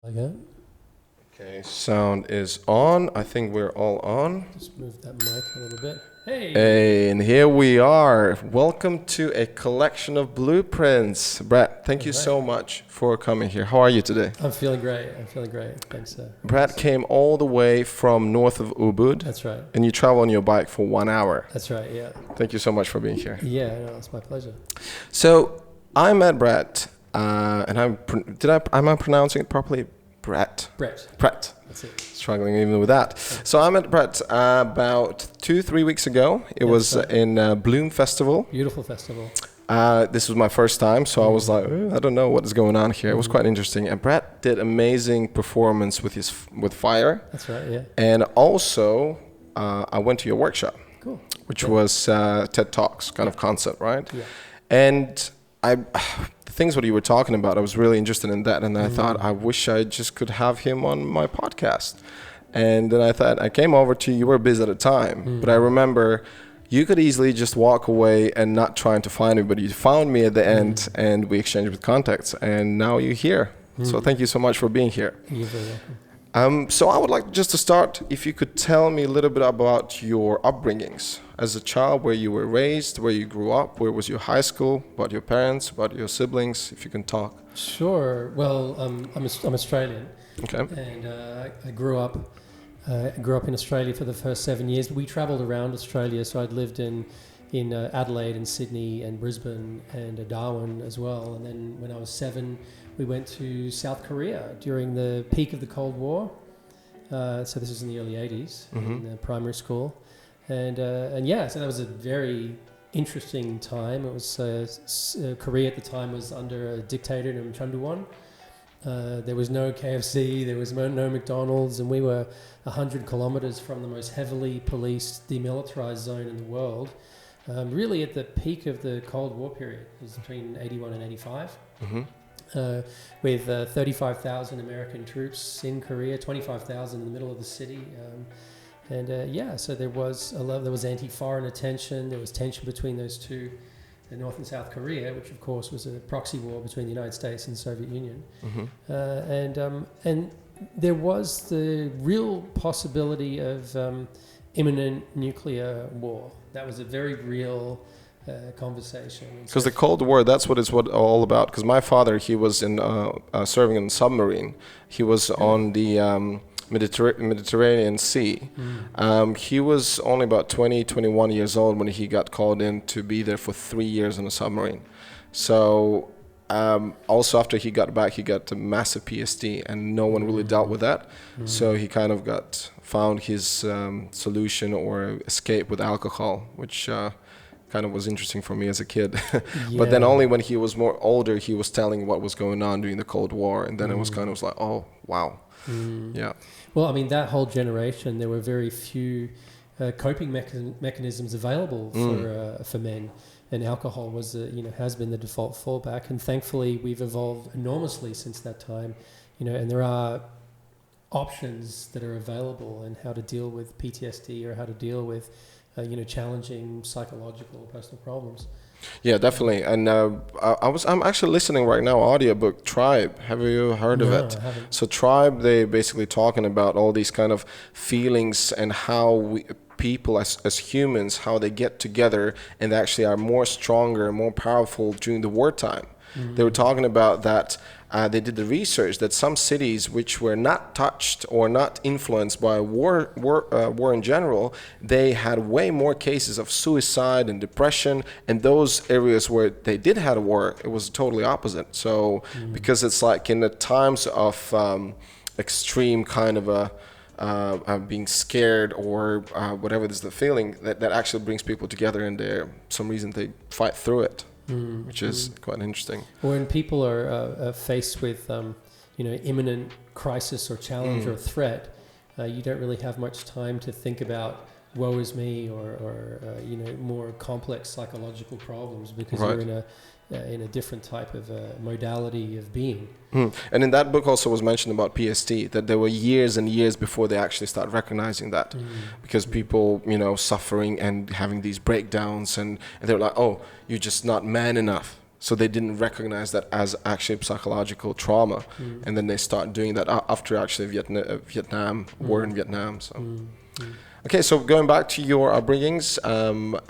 Okay. Okay, sound is on. I think we're all on. Just move that mic a little bit. Hey. Hey, and here we are. Welcome to a collection of blueprints. Brett, thank you so much for coming here. How are you today? I'm feeling great. Thanks. Brett came all the way from north of Ubud. That's right. And you travel on your bike for 1 hour. That's right, yeah. Thank you so much for being here. Yeah, no, it's my pleasure. So, I met Brett, and am I pronouncing it properly? Brett. That's it. Struggling even with that. So I met Brett about 2-3 weeks ago. It was in Bloom Festival. Beautiful festival. This was my first time, so I was like, I don't know what is going on here. It was quite interesting. And Brett did amazing performance with fire. That's right, yeah. And also, I went to your workshop, cool. which was TED Talks kind of concept, right? Yeah. And the things what you were talking about, I was really interested in that, and I thought I wish I just could have him on my podcast. And then I thought I came over to you. You were busy at the time, but I remember you could easily just walk away and not trying to find me, but you found me at the end, and we exchanged with contacts, and now you're here. So thank you so much for being here. You're very welcome. So I would like just to start, if you could tell me a little bit about your upbringings as a child, where you were raised, where you grew up, where was your high school, about your parents, about your siblings, if you can talk. Sure. Well, I'm Australian. Okay. And I grew up in Australia for the first 7 years. We travelled around Australia, so I'd lived in Adelaide and Sydney and Brisbane and Darwin as well. And then when I was 7, we went to South Korea during the peak of the Cold War. So this was in the early 80s in primary school. And yeah, so that was a very interesting time. It was Korea at the time was under a dictator named Chun. There was no KFC, there was no McDonald's, and we were 100 kilometers from the most heavily policed, demilitarized zone in the world. Really at the peak of the Cold War period, it was between 81 and 85. With 35,000 American troops in Korea, 25,000 in the middle of the city. So there was anti-foreign attention, there was tension between those two, North and South Korea, which of course was a proxy war between the United States and the Soviet Union. And there was the real possibility of imminent nuclear war. That was a very real conversation. Because the Cold War, that's what it's all about. Because my father, he was serving in a submarine. He was on the Mediterranean Sea. He was only about 21 years old when he got called in to be there for 3 years in a submarine. So also after he got back, he got a massive PTSD, and no one really dealt with that. So he kind of found his solution or escape with alcohol, which kind of was interesting for me as a kid. But then only when he was more older, he was telling what was going on during the Cold War, and then it was kind of like, oh wow. Yeah. Well, I mean, that whole generation, there were very few coping mechanisms available for men, and alcohol was has been the default fallback. And thankfully, we've evolved enormously since that time. And there are options that are available in how to deal with PTSD or how to deal with challenging psychological or personal problems. Yeah, definitely. And I'm actually listening right now, audiobook Tribe. Have you heard of it? I haven't. So Tribe, they basically talking about all these kind of feelings and how people as humans, how they get together and actually are more stronger, more powerful during the wartime. They were talking about that. They did the research that some cities which were not touched or not influenced by war in general, they had way more cases of suicide and depression. And those areas where they did have a war, it was totally opposite. So because it's like in the times of extreme kind of being scared or whatever is the feeling, that actually brings people together, and some reason they fight through it. Which is quite interesting. When people are faced with, imminent crisis or challenge or threat, you don't really have much time to think about woe is me or more complex psychological problems, because you're in a different type of modality of being. And in that book also was mentioned about PTSD, that there were years and years before they actually start recognizing that, because people, suffering and having these breakdowns, and they're like, oh, you're just not man enough. So they didn't recognize that as actually psychological trauma, and then they start doing that after actually Vietnam war in Vietnam. So, okay, so going back to your upbringings,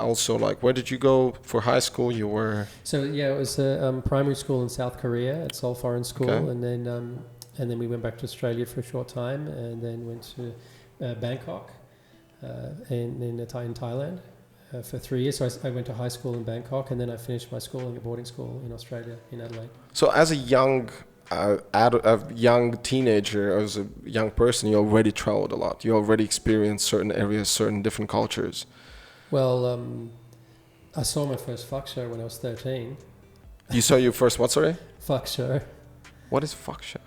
also like where did you go for high school? You were it was a primary school in South Korea at Seoul Foreign School, Okay. and then we went back to Australia for a short time, and then went to Bangkok, in Thailand. For 3 years. So I went to high school in Bangkok, and then I finished my schooling at boarding school in Australia, in Adelaide. So as a young teenager, as a young person, you already traveled a lot. You already experienced certain areas, certain different cultures. Well, I saw my first fuck show when I was 13. You saw your first what, sorry? Fuck show. What is fuck show?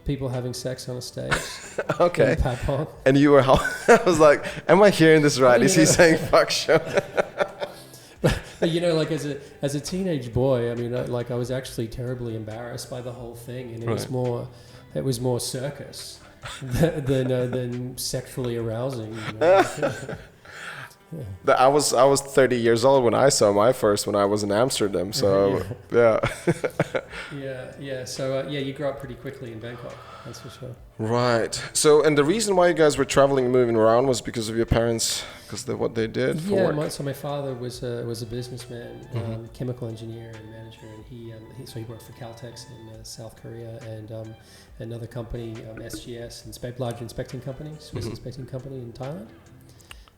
People having sex on a stage. Okay. Pad pong. And you were how? I was like, am I hearing this right? Is he saying fuck show? But you know, like as a teenage boy, I mean, I was actually terribly embarrassed by the whole thing, and it was more circus than sexually arousing. You know? I was 30 years old when I saw my first when I was in Amsterdam. So yeah. So you grew up pretty quickly in Bangkok. That's for sure. Right. So, and the reason why you guys were traveling and moving around was because of your parents, because of what they did for work? So my father was a businessman, chemical engineer and manager, and he worked for Caltex in South Korea, and another company, SGS, large inspecting company, Swiss inspecting company in Thailand.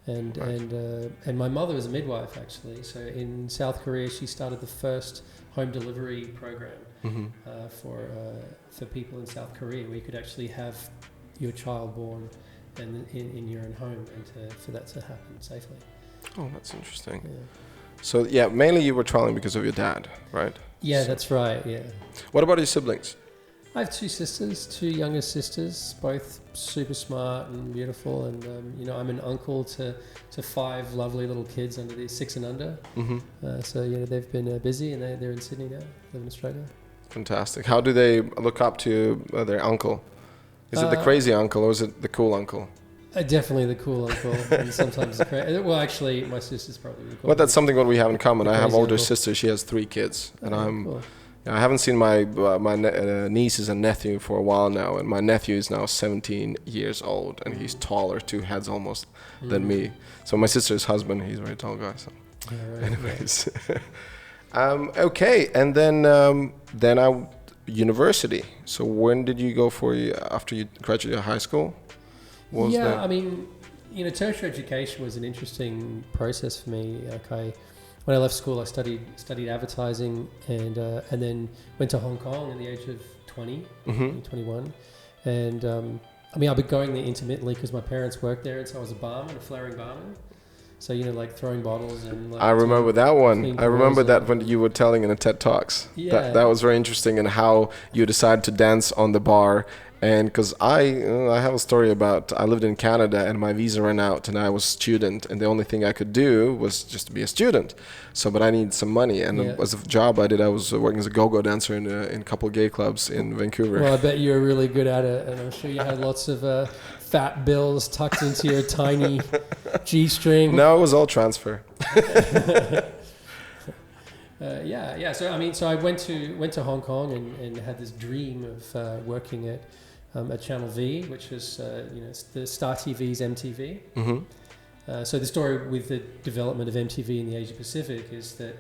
And my mother was a midwife, actually. So in South Korea, she started the first home delivery program for people in South Korea, where you could actually have your child born in your own home, and for that to happen safely. Oh, that's interesting. Yeah. So yeah, mainly you were traveling because of your dad, right? Yeah, that's right. Yeah. What about your siblings? I have two younger sisters, both super smart and beautiful, and I'm an uncle to 5 lovely little kids under the 6 and under. So they've been busy, and they're in Sydney now, live in Australia. Fantastic. How do they look up to their uncle? Is it the crazy uncle or is it the cool uncle? Definitely the cool uncle, and sometimes the crazy. Well, actually, my sister's probably the cool. Well, that's something what we have in common. I have older uncle. sister. She has 3 kids, and Cool. I haven't seen my nieces and nephew for a while now, and my nephew is now 17 years old, and he's taller, 2 heads almost, than me. So my sister's husband, he's a very tall guy. So, anyways, okay, and then university. So when did you go after you graduated high school? I mean, tertiary education was an interesting process for me. When I left school, I studied advertising, and then went to Hong Kong at the age of 21. And I've been going there intermittently because my parents worked there, and so I was a barman, a flaring barman. So like throwing bottles and. I remember that one. I remember that when you were telling in the TED Talks. Yeah. That was very interesting, and how you decided to dance on the bar. And because I have a story about, I lived in Canada and my visa ran out and I was a student, and the only thing I could do was just to be a student. But I needed some money, and as a job I was working as a go-go dancer in a couple of gay clubs in Vancouver. Well, I bet you were really good at it, and I'm sure you had lots of fat bills tucked into your tiny G-string. No, it was all transfer. So I went to Hong Kong and had this dream of working at Channel V, which was it's the Star TV's MTV. So the story with the development of MTV in the Asia Pacific is that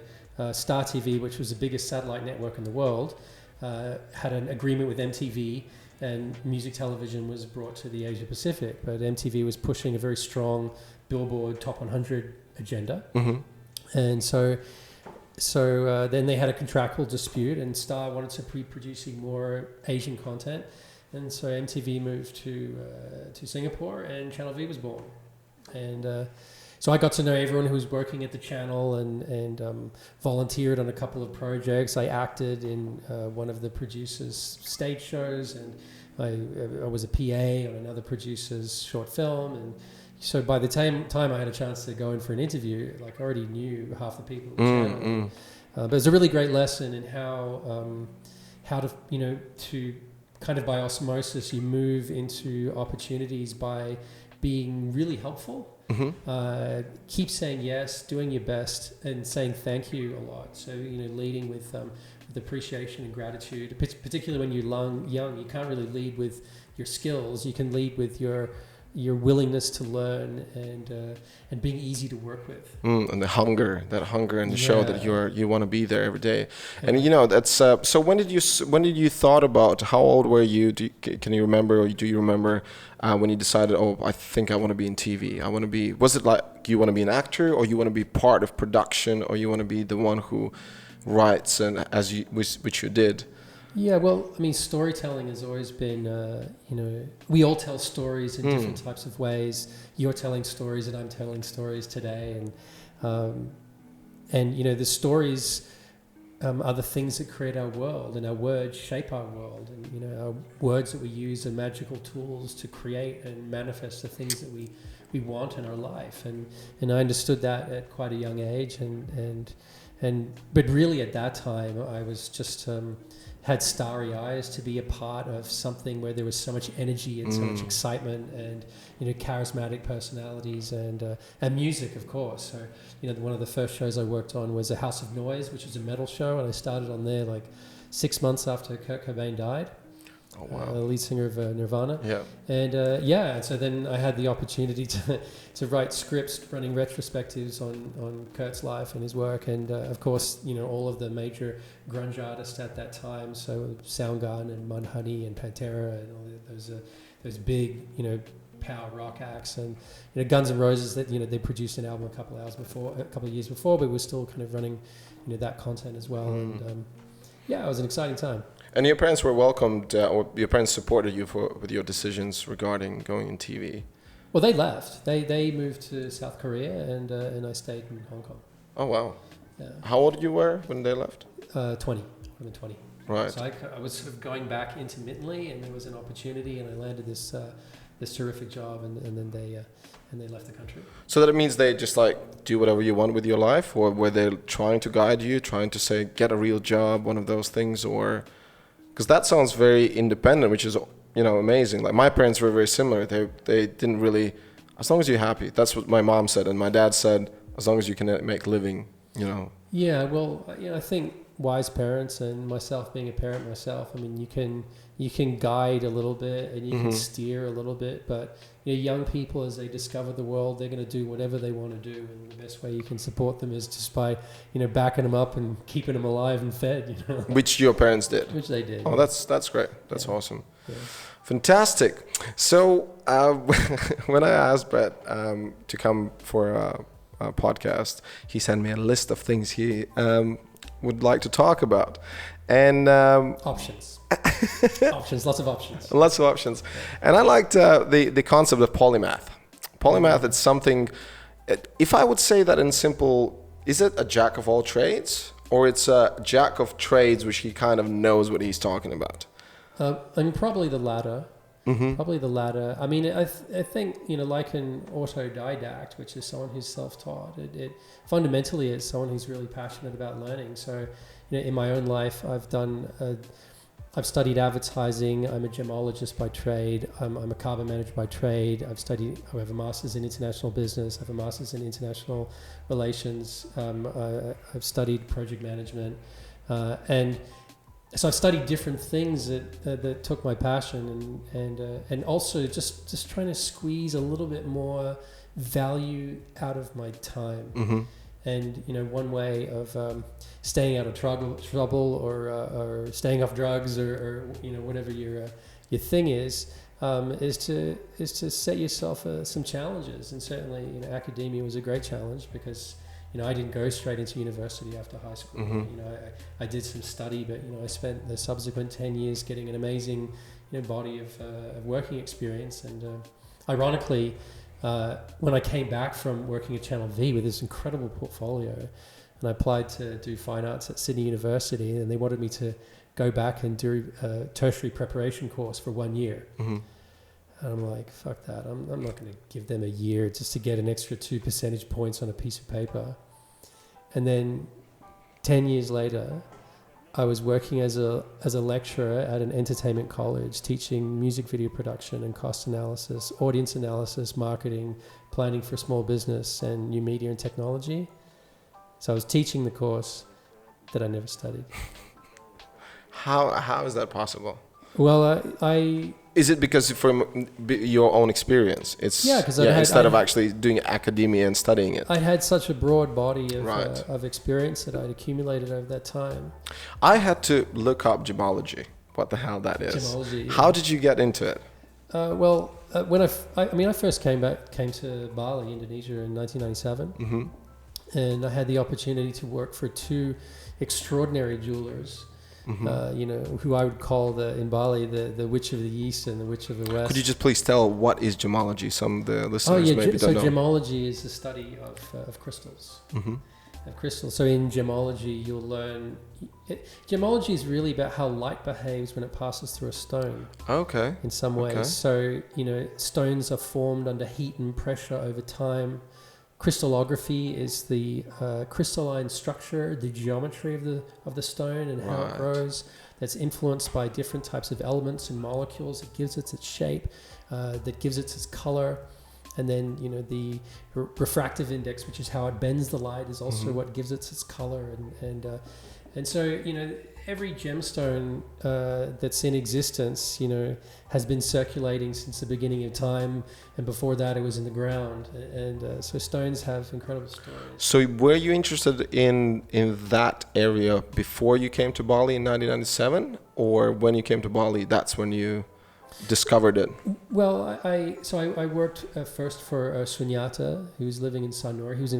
Star TV, which was the biggest satellite network in the world, had an agreement with MTV, and music television was brought to the Asia Pacific. But MTV was pushing a very strong Billboard Top 100 agenda, and so then they had a contractual dispute, and Star wanted to be producing more Asian content, and so MTV moved to Singapore, and Channel V was born. And so I got to know everyone who was working at the channel, and volunteered on a couple of projects. I acted in one of the producers' stage shows, and I was a PA on another producer's short film, and so by the time I had a chance to go in for an interview, I already knew half the people at the channel. But it was a really great lesson in how to to kind of by osmosis you move into opportunities by being really helpful. Keep saying yes, doing your best, and saying thank you a lot. So leading with with appreciation and gratitude. Particularly when you're young, you can't really lead with your skills. You can lead with your willingness to learn and being easy to work with. And the hunger, and the show that you want to be there every day. Yeah. And you know, that's so when did you thought about, how old were you? Can you remember, or do you remember when you decided, oh, I think I want to be in TV? I want to be, was it like you want to be an actor, or you want to be part of production, or you want to be the one who writes, and which you did? Yeah, well, I mean, storytelling has always been, we all tell stories in different types of ways. You're telling stories, and I'm telling stories today, and the stories are the things that create our world, and our words shape our world, and our words that we use are magical tools to create and manifest the things that we want in our life, and I understood that at quite a young age, but really at that time I was just had starry eyes to be a part of something where there was so much energy and so much excitement, and charismatic personalities, and music, of course. So one of the first shows I worked on was A House of Noise, which was a metal show, and I started on there like 6 months after Kurt Cobain died. Oh, wow. The lead singer of Nirvana. Yeah. And so then I had the opportunity to write scripts running retrospectives on Kurt's life and his work, and of course all of the major grunge artists at that time, so Soundgarden and Mudhoney and Pantera and all those big power rock acts, and Guns N' Roses, that they produced an album a couple of years before, but we're still kind of running that content as well. And it was an exciting time. And your parents were welcomed, or your parents supported you with your decisions regarding going in TV? Well, they left. They moved to South Korea, and I stayed in Hong Kong. Oh, wow. Yeah. How old you were when they left? 20. I'm 20. Right. So I was sort of going back intermittently, and there was an opportunity, and I landed this terrific job, and then they left the country. So that means they just like do whatever you want with your life, or were they trying to guide you, trying to say get a real job, one of those things, or? Because that sounds very independent, which is, amazing. Like my parents were very similar. They didn't really, as long as you're happy. That's what my mom said, and my dad said, as long as you can make a living, Yeah, well, I think wise parents, and myself being a parent myself, I mean, you can guide a little bit, and you can steer a little bit, but young people, as they discover the world, they're going to do whatever they want to do, and the best way you can support them is just by backing them up and keeping them alive and fed. Which your parents did. Which they did. Oh, that's great. That's awesome. Yeah. Fantastic. So when I asked Brett to come for a podcast, he sent me a list of things he would like to talk about, and options. Lots of options. Lots of options. And I liked the concept of polymath. Polymath is something, if I would say that in simple, is it a jack of all trades, or it's a jack of trades which he kind of knows what he's talking about? I mean, probably the latter. Probably the latter. I mean, I think, like an autodidact, which is someone who's self-taught, it fundamentally is someone who's really passionate about learning. So, in my own life, I've studied advertising. I'm a gemologist by trade. I'm a carbon manager by trade. I have a master's in international business. I have a master's in international relations. I've studied project management, and so I've studied different things that took my passion, and also just trying to squeeze a little bit more value out of my time. And one way of staying out of trouble, or staying off drugs, or whatever your thing is to set yourself some challenges. And certainly academia was a great challenge, because I didn't go straight into university after high school. I did some study, but I spent the subsequent 10 years getting an amazing body of working experience. And ironically, when I came back from working at Channel V with this incredible portfolio, and I applied to do fine arts at Sydney University, and they wanted me to go back and do a tertiary preparation course for 1 year. And I'm like, fuck that. I'm not going to give them a year just to get an extra 2 percentage points on a piece of paper. And then 10 years later, I was working as a lecturer at an entertainment college, teaching music video production and cost analysis, audience analysis, marketing, planning for small business, and new media and technology. So I was teaching the course that I never studied. How is that possible? Well, I Is it because from your own experience? It's Yeah, 'cause instead of actually doing academia and studying it. I had such a broad body Right. of experience that I'd accumulated over that time. I had to look up gemmology. What the hell that is? Gemmology, yeah. How did you get into it? When I first came to Bali, Indonesia, in 1997, and I had the opportunity to work for two extraordinary jewelers. Who I would call in Bali the witch of the east and the witch of the west. Could you just please tell what is gemmology? Some of the listeners maybe don't know. Gemmology is the study of crystals. Of crystals. So in gemmology, you'll learn. Gemmology is really about how light behaves when it passes through a stone. Okay. In some ways, Okay. so stones are formed under heat and pressure over time. Crystallography is the crystalline structure, the geometry of the stone and how it grows. That's influenced by different types of elements and molecules. It gives it its shape, that gives it its color, and then the refractive index, which is how it bends the light, is also what gives it its color. And so every gemstone that's in existence, has been circulating since the beginning of time, and before that it was in the ground. And so stones have incredible stories. So were you interested in that area before you came to Bali in 1997, or when you came to Bali, that's when you discovered it? Well, I worked first for Sunyata, who's living in Sanur. He was an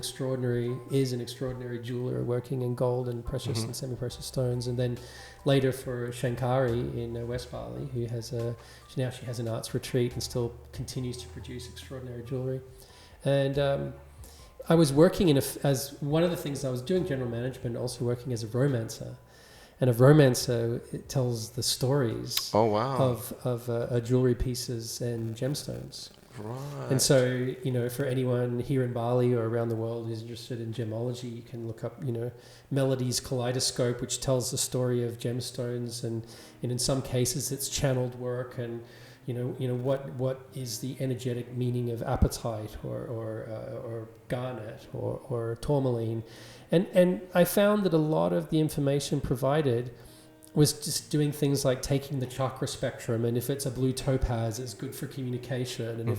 extraordinary jeweler working in gold and precious and semi-precious stones. And then later for Shankari in West Bali, who she has an arts retreat and still continues to produce extraordinary jewelry. And I was working as one of the things I was doing general management, also working as a romancer. And a romancer, it tells the stories of jewelry pieces and gemstones. Right. And so, for anyone here in Bali or around the world who's interested in gemmology, you can look up, Melody's Kaleidoscope, which tells the story of gemstones, and in some cases it's channeled work, and what is the energetic meaning of apatite or garnet or tourmaline. And I found that a lot of the information provided was just doing things like taking the chakra spectrum, and if it's a blue topaz, it's good for communication, and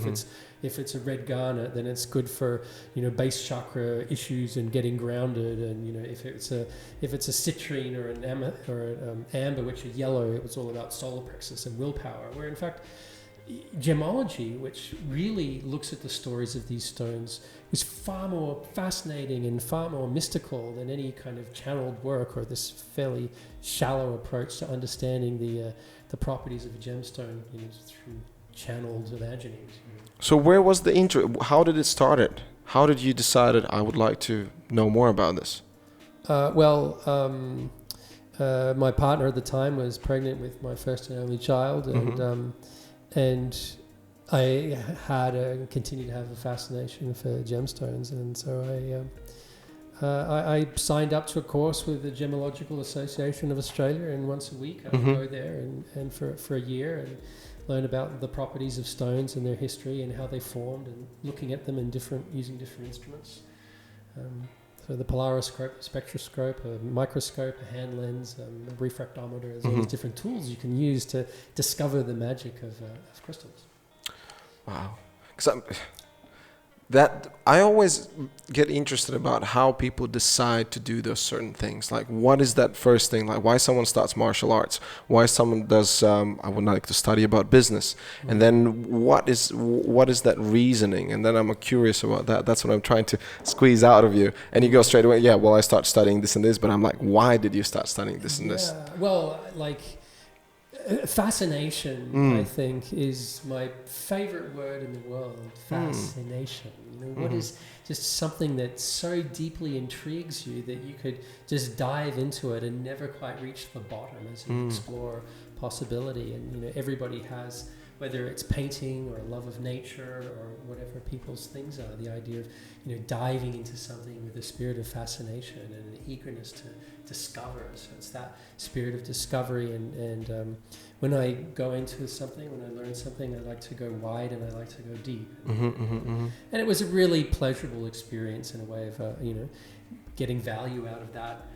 if it's a red garnet, then it's good for base chakra issues and getting grounded, and if it's a citrine or an amber, which are yellow, it was all about solar plexus and willpower. Where in fact, gemmology, which really looks at the stories of these stones, is far more fascinating and far more mystical than any kind of channeled work or this fairly shallow approach to understanding the properties of a gemstone through channeled imaginings. So where was the intro? How did it start? How did you decide I would like to know more about this? My partner at the time was pregnant with my first and only child, and I had and continue to have a fascination for gemstones, and so I signed up to a course with the Gemmological Association of Australia, and once a week I would go there and for a year and learn about the properties of stones and their history and how they formed, and looking at them using different instruments. So the polariscope, spectroscope, a microscope, a hand lens, a refractometer, there's all these different tools you can use to discover the magic of crystals. Wow. I always get interested about how people decide to do those certain things. Like, what is that first thing? Like, why someone starts martial arts? Why someone does, I would like to study about business. And then what is that reasoning? And then I'm curious about that. That's what I'm trying to squeeze out of you. And you go straight away, I start studying this and this. But I'm like, why did you start studying this and this? Well, fascination, I think, is my favorite word in the world. Fascination. What is just something that so deeply intrigues you that you could just dive into it and never quite reach the bottom as you explore possibility. And everybody has, whether it's painting or love of nature or whatever people's things are, the idea of diving into something with a spirit of fascination and an eagerness to discover. So it's that spirit of discovery, and when I go into something, when I learn something, I like to go wide and I like to go deep. And it was a really pleasurable experience in a way of getting value out of that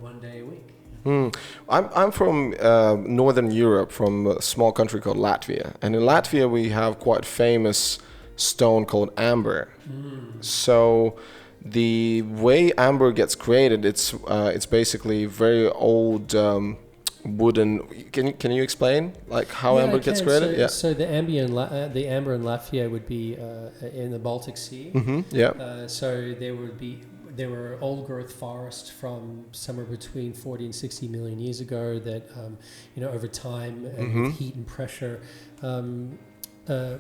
one day a week. I'm from Northern Europe, from a small country called Latvia, and in Latvia we have quite famous stone called amber. So the way amber gets created, it's basically very old wooden. Can you explain like how amber gets created? So the amber in Latvia would be in the Baltic Sea. So there were old growth forests from somewhere between 40 and 60 million years ago that over time with heat and pressure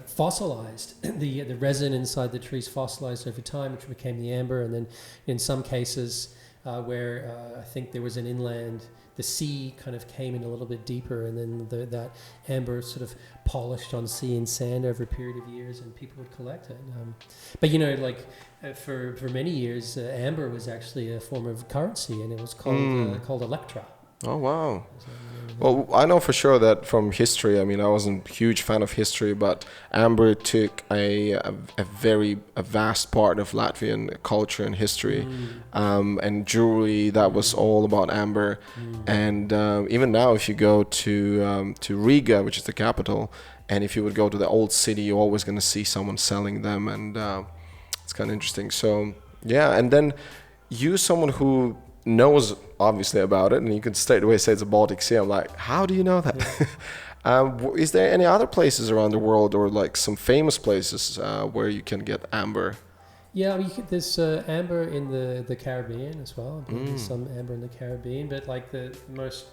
fossilized. The resin inside the trees fossilized over time, which became the amber, and then in some cases where I think there was an inland, the sea kind of came in a little bit deeper, and then that amber sort of polished on sea and sand over a period of years, and people would collect it. But for many years, amber was actually a form of currency, and it was called Electra. Oh wow! Well, I know for sure that from history. I mean, I wasn't a huge fan of history, but amber took a vast part of Latvian culture and history, and jewelry that was all about amber. And even now, if you go to Riga, which is the capital, and if you would go to the old city, you're always going to see someone selling them, and it's kind of interesting. So yeah, and then you, someone who knows obviously about it, and you can straight away say it's a Baltic Sea. I'm like, how do you know that? Is there any other places around the world, or like some famous places where you can get amber? Yeah, there's amber in the Caribbean as well. There's some amber in the Caribbean, but like the most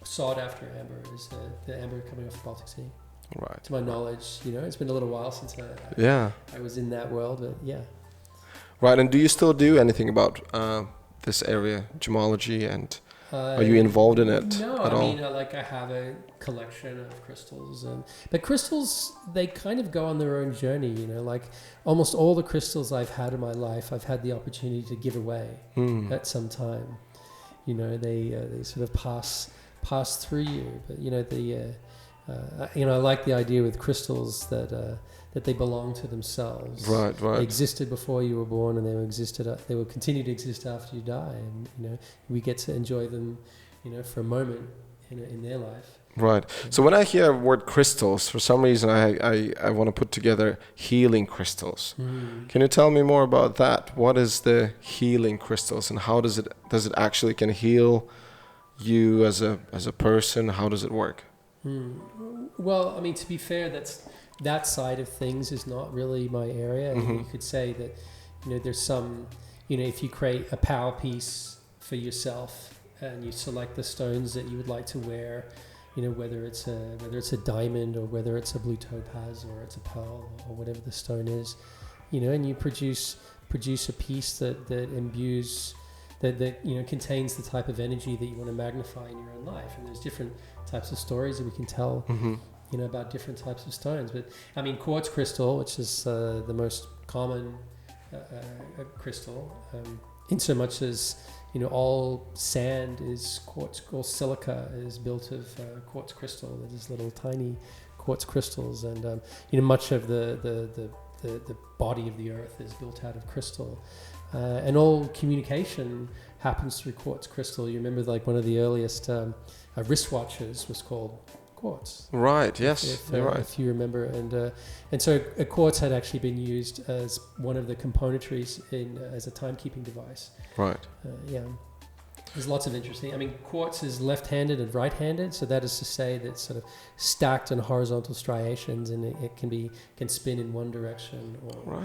sought after amber is the amber coming off the Baltic Sea. Right. To my knowledge, it's been a little while since I was in that world, but yeah. Right, and do you still do anything about this area, Gemmology, and are you involved in it at all? I mean, I have a collection of crystals, but crystals, they kind of go on their own journey. Like almost all the crystals I've had in my life, I've had the opportunity to give away at some time. They sort of pass through you, but I like the idea with crystals that they belong to themselves. Right. They existed before you were born, and they will continue to exist after you die, and we get to enjoy them, for a moment in their life. Right. So when I hear the word crystals, for some reason I want to put together healing crystals. Can you tell me more about that? What is the healing crystals, and how does it actually can heal you as a person? How does it work? Well, I mean, to be fair, that side of things is not really my area. You could say that, there's some, if you create a power piece for yourself and you select the stones that you would like to wear, whether it's a diamond or whether it's a blue topaz or it's a pearl or whatever the stone is, and you produce a piece that imbues that contains the type of energy that you want to magnify in your own life. And there's different types of stories that we can tell about different types of stones. But I mean, quartz crystal, which is the most common crystal, in so much as all sand is quartz, all silica is built of quartz crystal. There's little tiny quartz crystals, and much of the body of the earth is built out of crystal, and all communication happens through quartz crystal. You remember, like, one of the earliest wristwatches was called quartz. Right. Yes. You're right. If you remember, and so a quartz had actually been used as one of the componentries as a timekeeping device. Right. Yeah. There's lots of interesting. I mean, quartz is left-handed and right-handed, so that is to say that it's sort of stacked on horizontal striations, and it can spin in one direction or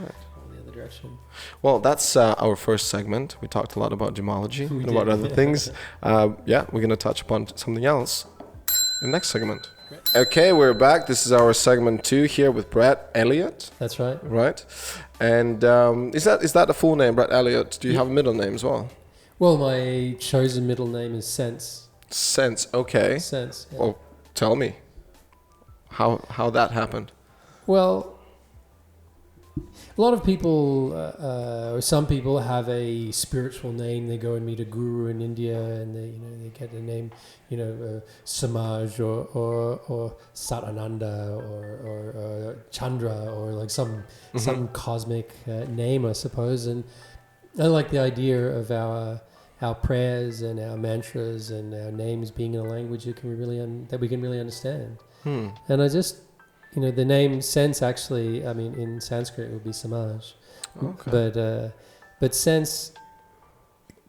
the other direction. Well, that's our first segment. We talked a lot about gemology and about other things. We're going to touch upon something else in the next segment. Great. Okay, we're back. This is our segment 2 here with Brett Elliott. That's right. Right. And is that the full name, Brett Elliott? Do you have a middle name as well? Well, my chosen middle name is Sense. Sense, okay. Sense. Yeah. Well, tell me how that happened. Well, a lot of people, or some people, have a spiritual name. They go and meet a guru in India, and they get the name, Samaj or Satananda or Chandra, or like some some cosmic name, I suppose. And I like the idea of our our prayers and our mantras and our names being in a language that we can really understand. And I just, the name sense actually, I mean, in Sanskrit it would be samaj. Okay. But sense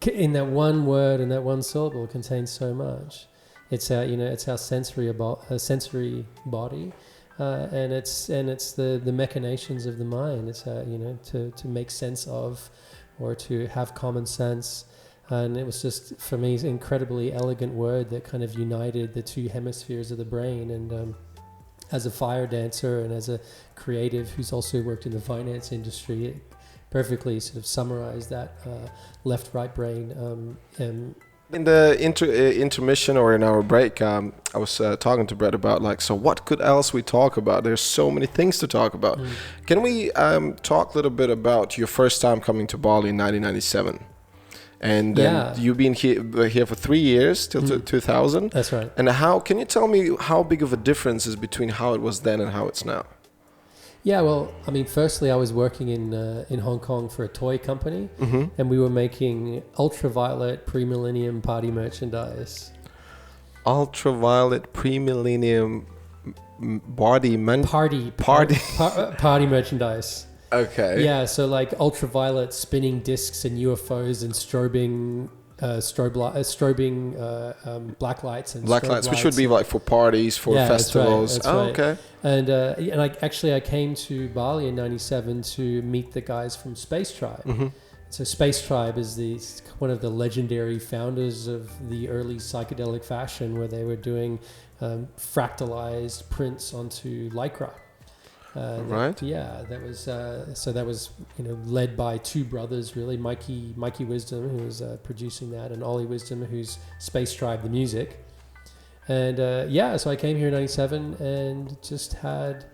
in that one word and that one syllable contains so much. It's our sensory body, and it's the machinations of the mind. It's to make sense of, or to have common sense. And it was just, for me, an incredibly elegant word that kind of united the two hemispheres of the brain. And as a fire dancer and as a creative who's also worked in the finance industry, it perfectly sort of summarized that left-right brain. In the intermission or in our break, I was talking to Brett about so what could else we talk about? There's so many things to talk about. Can we talk a little bit about your first time coming to Bali in 1997? And then you've been here for 3 years till 2000. That's right. And can you tell me how big of a difference is between how it was then and how it's now? Yeah, well, I mean, firstly, I was working in Hong Kong for a toy company, and we were making ultraviolet pre-millennium party merchandise. Ultraviolet pre-millennium party merchandise. Okay. Yeah, so like ultraviolet spinning discs and UFOs and strobing black lights and black lights, which should be like for parties, for festivals. That's right. Okay. And I came to Bali in '97 to meet the guys from Space Tribe. So Space Tribe is one of the legendary founders of the early psychedelic fashion, where they were doing fractalized prints onto lycra. Right. That was led by two brothers, really, Mikey Wisdom, who was producing that, and Ollie Wisdom, who's Space Tribe the music. And so I came here in '97 and just had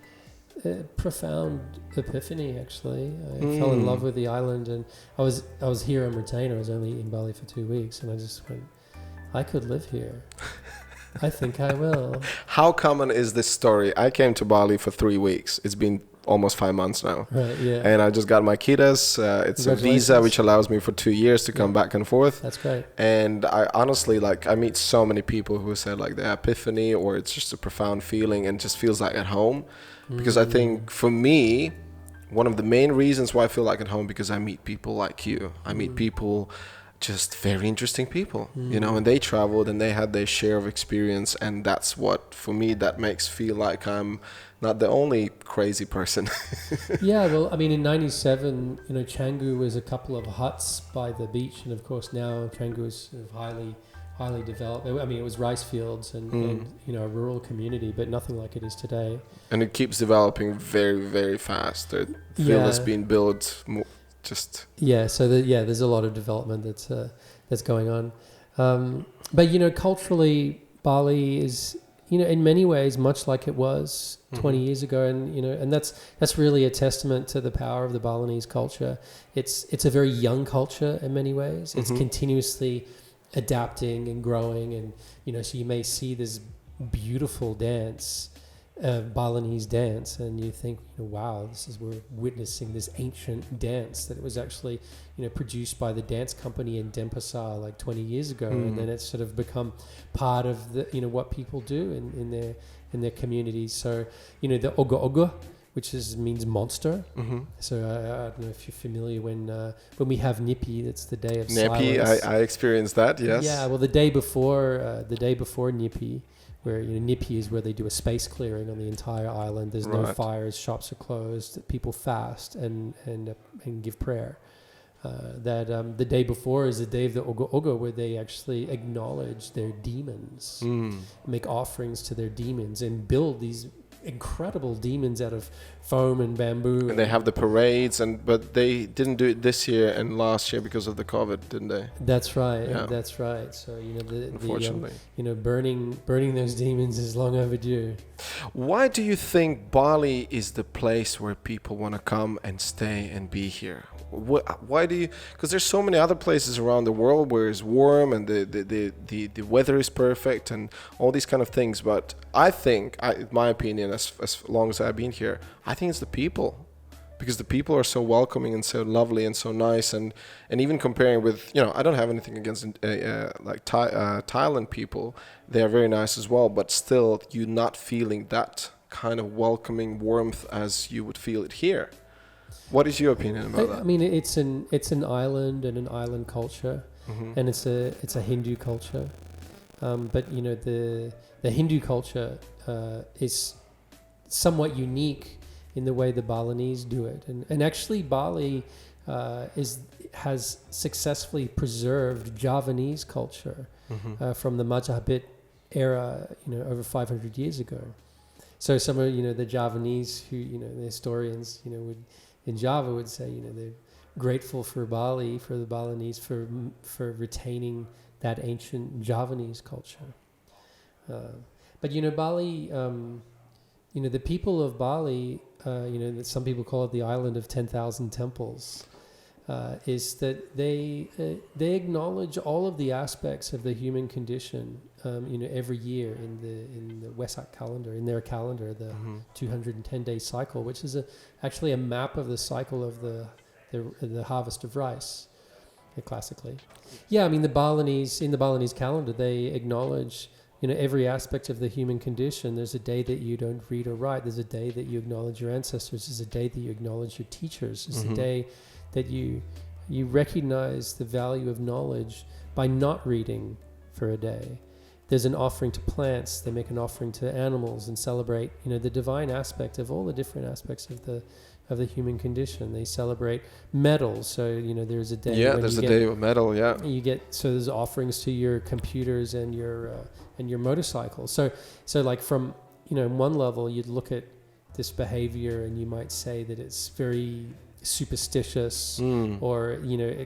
a profound epiphany. Actually, I fell in love with the island, and I was here on retainer. I was only in Bali for 2 weeks, and I just went, I could live here. I think I will. How common is this story? I came to Bali for 3 weeks. It's been almost 5 months now. Right, yeah. And I just got my kitas. It's a visa which allows me for 2 years to come back and forth. That's great. And I honestly, I meet so many people who say the epiphany, or it's just a profound feeling and just feels like at home. Because I think for me, one of the main reasons why I feel like at home, because I meet people like you. I meet people, just very interesting people, and they traveled and they had their share of experience, and that's what, for me, that makes feel like I'm not the only crazy person. Yeah, well, I mean, in '97, Canggu was a couple of huts by the beach, and of course now Canggu is sort of highly developed. I mean, it was rice fields and a rural community, but nothing like it is today. And it keeps developing very, very fast. The field has been built there's a lot of development that's going on, but culturally, Bali is in many ways much like it was 20 years ago, and that's really a testament to the power of the Balinese culture. It's a very young culture in many ways. It's continuously adapting and growing, and so you may see this beautiful dance, Balinese dance, and you think, wow, we're witnessing this ancient dance that it was actually, produced by the dance company in Denpasar like 20 years ago, and then it's sort of become part of the, what people do in their communities. So, the Ogo Ogo, which means monster. So I don't know if you're familiar when we have Nipi, that's the day of silence. I experienced that. Yes. Yeah. Well, the day before Nipi, where Nipi is where they do a space clearing on the entire island. There's no fires, shops are closed, people fast and give prayer. The day before is the day of the Ogo Ogo, where they actually acknowledge their demons, make offerings to their demons, and build these incredible demons out of foam and bamboo. And they have the parades, but they didn't do it this year and last year because of the COVID, didn't they? That's right. Yeah. That's right. So unfortunately, burning those demons is long overdue. Why do you think Bali is the place where people want to come and stay and be here? Why do you? Because there's so many other places around the world where it's warm and the weather is perfect and all these kind of things. But I think, in my opinion, as long as I've been here, I think it's the people. because the people are so welcoming and so lovely and so nice, and even comparing with, I don't have anything against like Thailand people. They are very nice as well, but still you're not feeling that kind of welcoming warmth as you would feel it here. What is your opinion about that? I mean, it's an island and an island culture, and it's a Hindu culture, but the Hindu culture is somewhat unique in the way the Balinese do it, and actually Bali has successfully preserved Javanese culture from the Majapahit era, over 500 years ago. So some of the Javanese who the historians in Java would say they're grateful for Bali, for the Balinese, for retaining that ancient Javanese culture. But Bali, the people of Bali, that some people call it the island of 10,000 temples, is that they acknowledge all of the aspects of the human condition, every year in the Wesak calendar, in their calendar, the 210-day cycle, which is actually a map of the cycle of the harvest of rice, classically. Yeah, I mean in the Balinese calendar, they acknowledge every aspect of the human condition. There's a day that you don't read or write. There's a day that you acknowledge your ancestors. There's a day that you acknowledge your teachers. There's a day that you recognize the value of knowledge by not reading for a day. There's an offering to plants. They make an offering to animals and celebrate, the divine aspect of all the different aspects of the human condition. They celebrate metals. So, there's a day. Yeah, there's a day of metal. Yeah. So there's offerings to your computers and your motorcycles. So like from, one level, you'd look at this behavior and you might say that it's very superstitious or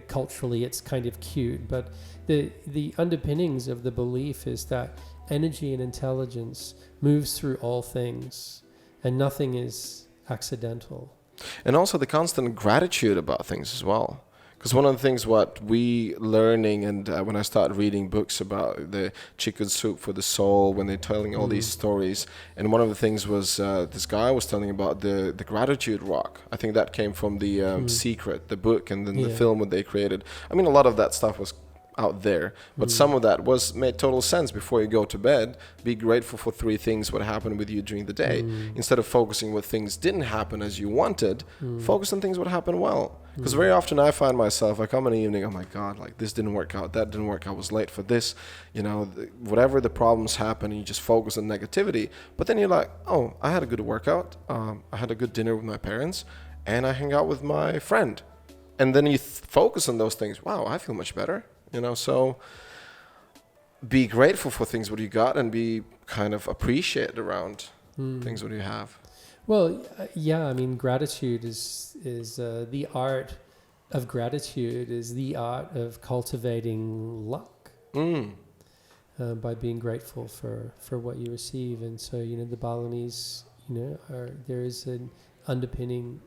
culturally it's kind of cute, but the underpinnings of the belief is that energy and intelligence moves through all things and nothing is accidental, and also the constant gratitude about things as well. Because one of the things what we learning, and when I started reading books about the chicken soup for the soul, when they're telling all these stories, and one of the things was this guy was telling about the gratitude rock. I think that came from the Secret, the book, and then the film that they created. I mean, a lot of that stuff was out there, but some of that made total sense. Before you go to bed, be grateful for 3 things what happened with you during the day. Instead of focusing what things didn't happen as you wanted, focus on things what happened well. Because very often I find myself, I come in the evening, oh my God, like this didn't work out, that didn't work out, I was late for this, whatever the problems happen, and you just focus on negativity. But then you're like, oh, I had a good workout, I had a good dinner with my parents, and I hang out with my friend. And then you focus on those things. Wow, I feel much better. So be grateful for things what you got and be kind of appreciate around things what you have. Well, yeah, I mean, gratitude is the art of gratitude is the art of cultivating luck by being grateful for what you receive. And so, the Balinese, there is an underpinning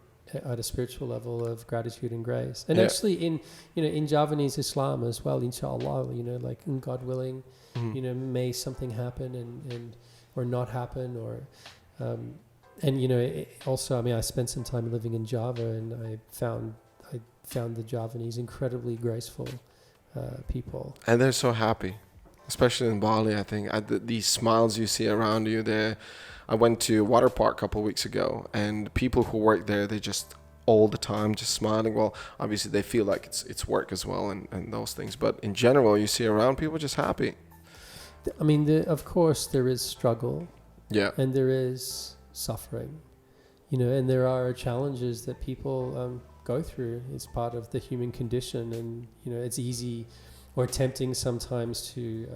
at a spiritual level of gratitude and grace, and actually in Javanese Islam as well, inshallah, like God willing, may something happen and or not happen, or also, I mean, I spent some time living in Java, and I found the Javanese incredibly graceful people, and they're so happy, especially in Bali. I think these smiles you see around you there. I went to a water park a couple of weeks ago, and people who work there, they just all the time just smiling. Well, obviously they feel like it's work as well and those things, but in general you see around people just happy. I mean, of course there is struggle, and there is suffering, and there are challenges that people go through. It's part of the human condition, and it's easy or tempting sometimes to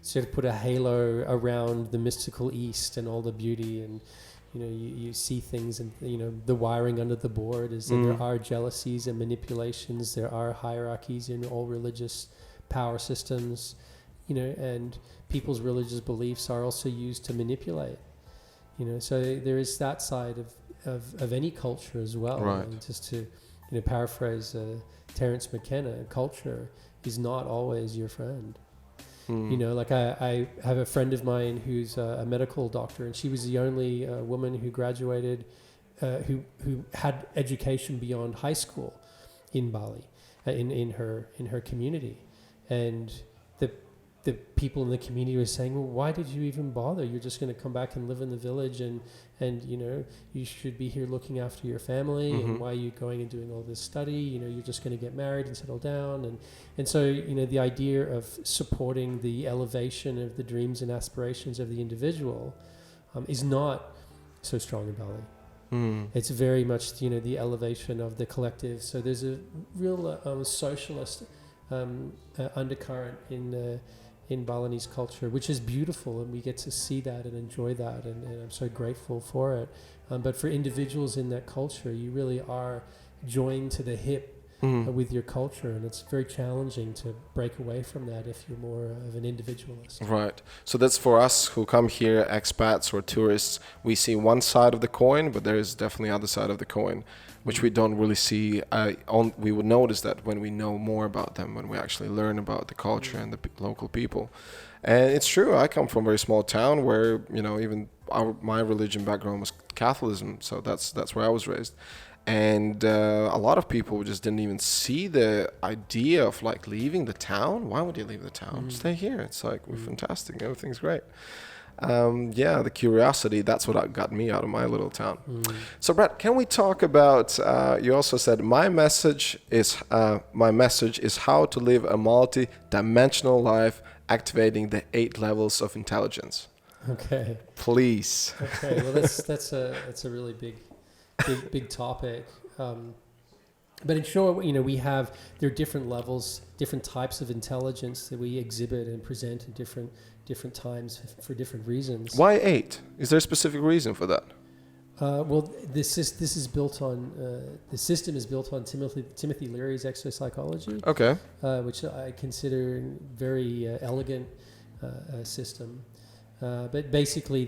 sort of put a halo around the mystical East and all the beauty, and you see things, and the wiring under the board is that there are jealousies and manipulations, there are hierarchies in all religious power systems, and people's religious beliefs are also used to manipulate, so there is that side of any culture as well. Right. And just to paraphrase Terence McKenna, culture is not always your friend. Like I have a friend of mine who's a medical doctor, and she was the only woman who graduated who had education beyond high school in Bali, in her community, and the people in the community were saying, well, why did you even bother? You're just going to come back and live in the village, and you should be here looking after your family, and why are you going and doing all this study? You're just going to get married and settle down. And so, the idea of supporting the elevation of the dreams and aspirations of the individual is not so strong in Bali. It's very much, the elevation of the collective. So there's a real socialist undercurrent in Balinese culture, which is beautiful, and we get to see that and enjoy that, and I'm so grateful for it. But for individuals in that culture, you really are joined to the hip with your culture, and it's very challenging to break away from that if you're more of an individualist. Right. So that's for us who come here, expats or tourists. We see one side of the coin, but there is definitely other side of the coin, which we don't really see. We would notice that when we know more about them, when we actually learn about the culture and the local people. And it's true. I come from a very small town where even my religion background was Catholicism, so that's where I was raised. And a lot of people just didn't even see the idea of like leaving the town. Why would you leave the town? Stay here. It's like, we're fantastic. Everything's great. The curiosity, that's what got me out of my little town. So Brett, can we talk about, you also said, my message is how to live a multi-dimensional life, activating the 8 levels of intelligence. Okay. Please. Okay. Well, that's a really big topic. But in short, there are different levels, different types of intelligence that we exhibit and present at different times for different reasons. Why 8? Is there a specific reason for that? Well, this is built on the system is built on Timothy Leary's exopsychology. Okay. Which I consider a very elegant system. But basically,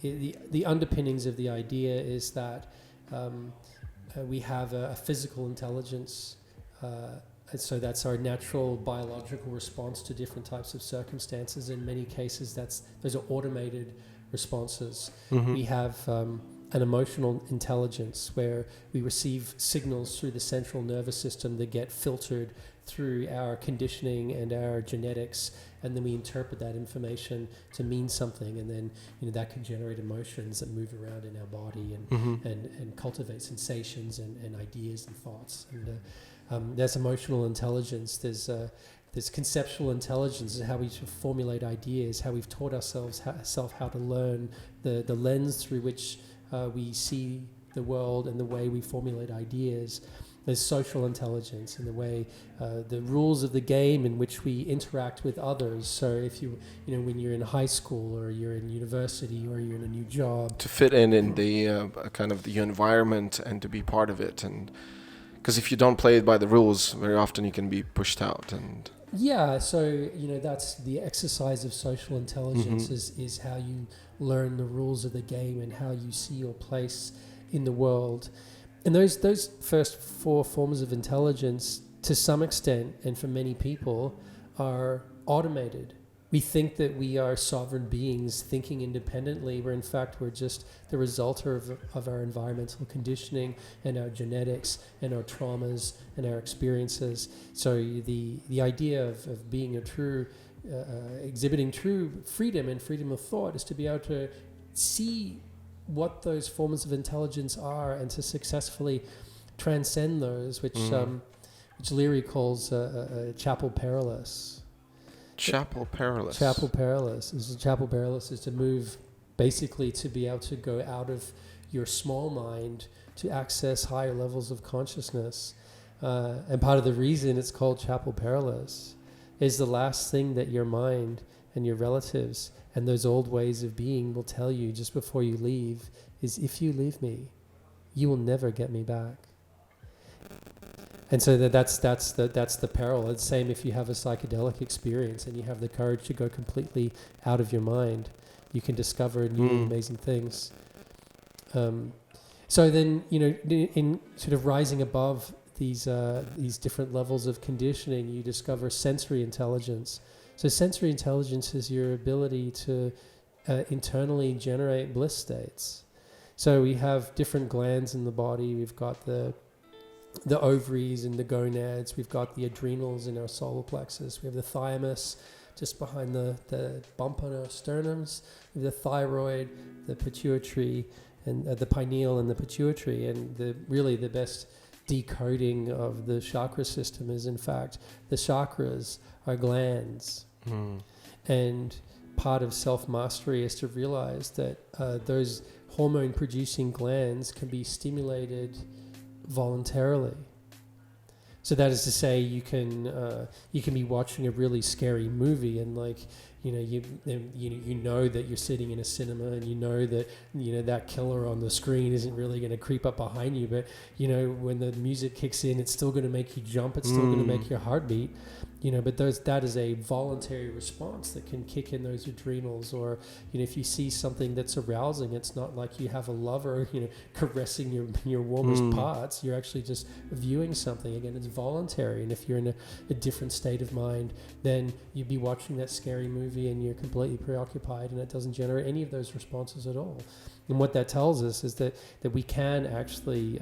the underpinnings of the idea is that we have a physical intelligence. So that's our natural biological response to different types of circumstances. In many cases, those are automated responses. We have an emotional intelligence where we receive signals through the central nervous system that get filtered through our conditioning and our genetics, and then we interpret that information to mean something, and then that can generate emotions that move around in our body and cultivate sensations and ideas and thoughts. And there's emotional intelligence. There's conceptual intelligence, how we formulate ideas, how we've taught ourselves how to learn, the lens through which we see the world and the way we formulate ideas. There's social intelligence in the way, the rules of the game in which we interact with others. So if when you're in high school or you're in university or you're in a new job, to fit in the kind of the environment and to be part of it, and because if you don't play it by the rules, very often you can be pushed out. And so that's the exercise of social intelligence is how you learn the rules of the game and how you see your place in the world. And those first 4 forms of intelligence, to some extent, and for many people, are automated. We think that we are sovereign beings thinking independently, where in fact we're just the result of our environmental conditioning and our genetics and our traumas and our experiences. So the idea of being a true, exhibiting true freedom and freedom of thought is to be able to see what those forms of intelligence are and to successfully transcend those, which Leary calls chapel perilous. Chapel perilous. Chapel perilous. Chapel perilous is to move, basically to be able to go out of your small mind to access higher levels of consciousness. And part of the reason it's called chapel perilous is the last thing that your mind and your relatives and those old ways of being will tell you just before you leave is, if you leave me, you will never get me back. And so that's the peril. It's the same if you have a psychedelic experience and you have the courage to go completely out of your mind. You can discover new amazing things. So then, in sort of rising above these different levels of conditioning, you discover sensory intelligence. So sensory intelligence is your ability to internally generate bliss states. So we have different glands in the body. We've got the ovaries and the gonads. We've got the adrenals in our solar plexus. We have the thymus just behind the bump on our sternums. We have the thyroid, the pituitary, and the pineal and the pituitary. And really the best decoding of the chakra system is, in fact, the chakras are glands. And part of self-mastery is to realize that those hormone-producing glands can be stimulated voluntarily. So that is to say, you can be watching a really scary movie, and like you know that you're sitting in a cinema, and you know that killer on the screen isn't really going to creep up behind you, but when the music kicks in, it's still going to make you jump. It's still going to make your heart beat. But that is a voluntary response that can kick in those adrenals. Or if you see something that's arousing, it's not like you have a lover caressing your warmest parts. You're actually just viewing something. Again, it's voluntary. And if you're in a different state of mind, then you'd be watching that scary movie and you're completely preoccupied, and it doesn't generate any of those responses at all. And what that tells us is that we can actually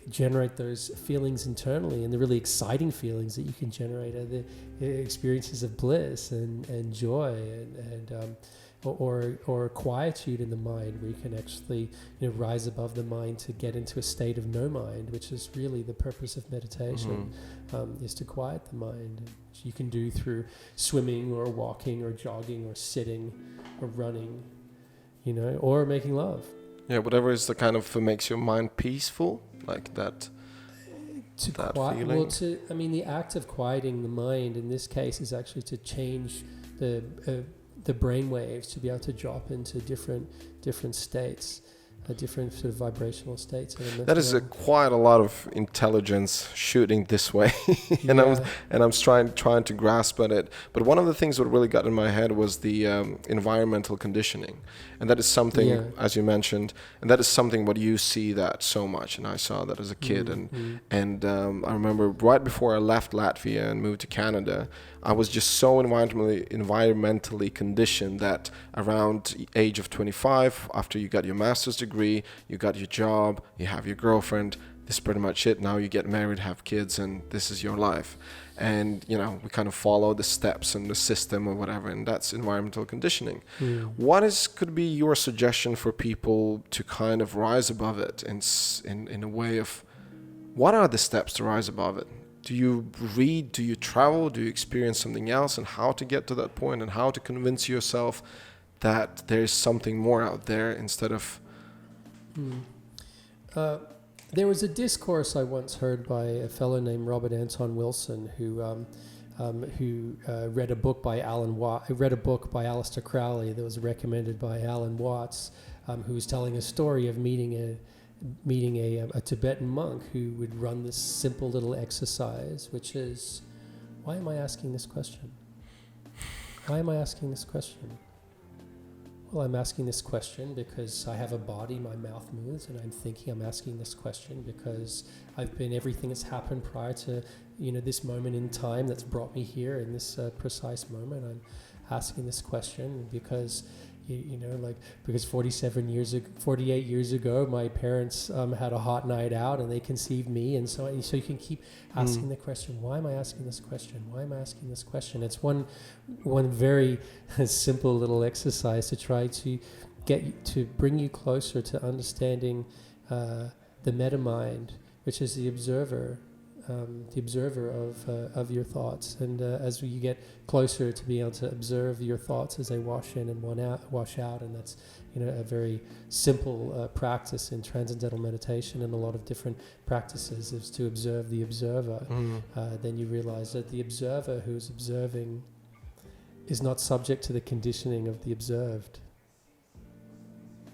generate those feelings internally, and the really exciting feelings that you can generate are the experiences of bliss and joy or quietude in the mind, where you can actually rise above the mind to get into a state of no mind, which is really the purpose of meditation, is to quiet the mind, which you can do through swimming or walking or jogging or sitting or running, or making love. Yeah, whatever is the kind of makes your mind peaceful, like that. Feeling. Well, the act of quieting the mind in this case is actually to change the brain waves to be able to drop into different states, different sort of vibrational states. That is quite a lot of intelligence shooting this way, and I'm trying to grasp at it. But one of the things that really got in my head was the environmental conditioning, and that is something, as you mentioned, and that is something what you see that so much, and I saw that as a kid, and I remember right before I left Latvia and moved to Canada, I was just so environmentally conditioned that around age of 25, after you got your master's degree, you got your job, you have your girlfriend, this is pretty much it. Now you get married, have kids, and this is your life. And, we kind of follow the steps and the system or whatever, and that's environmental conditioning. What could be your suggestion for people to kind of rise above it in a way of, what are the steps to rise above it? Do you read? Do you travel? Do you experience something else? And how to get to that point, and how to convince yourself that there's something more out there instead of... There was a discourse I once heard by a fellow named Robert Anton Wilson, who read a book by Aleister Crowley that was recommended by Alan Watts, who was telling a story of meeting a Tibetan monk who would run this simple little exercise, which is, why am I asking this question? Why am I asking this question? Well, I'm asking this question because I have a body, my mouth moves, and I'm thinking. I'm asking this question because I've been everything that's happened prior to, this moment in time that's brought me here in this precise moment. I'm asking this question because, because 48 years ago, my parents had a hot night out and they conceived me, and so you can keep asking the question, why am I asking this question? Why am I asking this question? It's one very simple little exercise to try to bring you closer to understanding the meta mind, which is the observer of your thoughts, and as you get closer to being able to observe your thoughts as they wash in and wash out, and that's a very simple practice in transcendental meditation, and a lot of different practices is to observe the observer. Then you realize that the observer who's observing is not subject to the conditioning of the observed.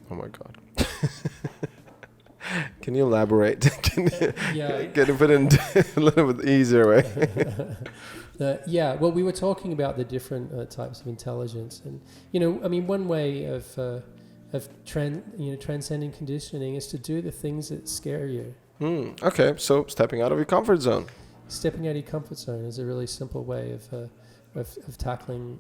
Oh my God. Can you elaborate? Can you put it in a little bit easier way? Well, we were talking about the different types of intelligence, and one way of transcending conditioning is to do the things that scare you. Okay, so stepping out of your comfort zone. Stepping out of your comfort zone is a really simple way of tackling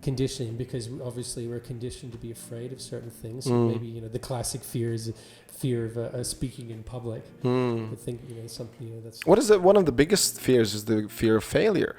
conditioning, because obviously we're conditioned to be afraid of certain things. So maybe, you know, the classic fear is fear of speaking in public. I think, you know, something, you know, that's... What is it? One of the biggest fears is the fear of failure.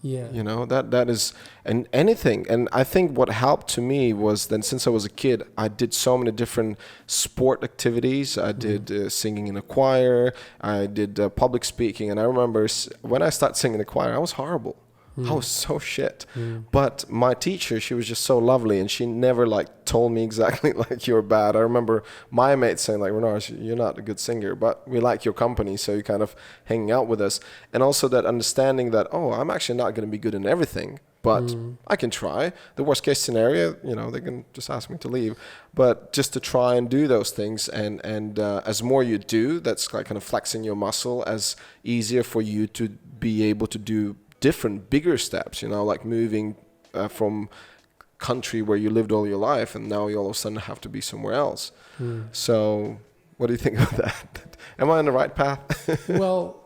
Yeah. You know, that is, and anything. And I think what helped to me was then, since I was a kid, I did so many different sport activities. I did singing in a choir. I did public speaking. And I remember when I started singing in a choir, I was horrible. I was so shit. But my teacher, she was just so lovely, and she never like told me exactly like you're bad. I remember my mates saying like, Renars, you're not a good singer, but we like your company, so you're kind of hanging out with us. And also that understanding that, oh, I'm actually not going to be good in everything, but I can try. The worst case scenario, you know, they can just ask me to leave. But just to try and do those things, and as more you do, that's like kind of flexing your muscle, as easier for you to be able to do different bigger steps, you know, like moving from country where you lived all your life, and now you all of a sudden have to be somewhere else. So what do you think of that? Am I on the right path? Well,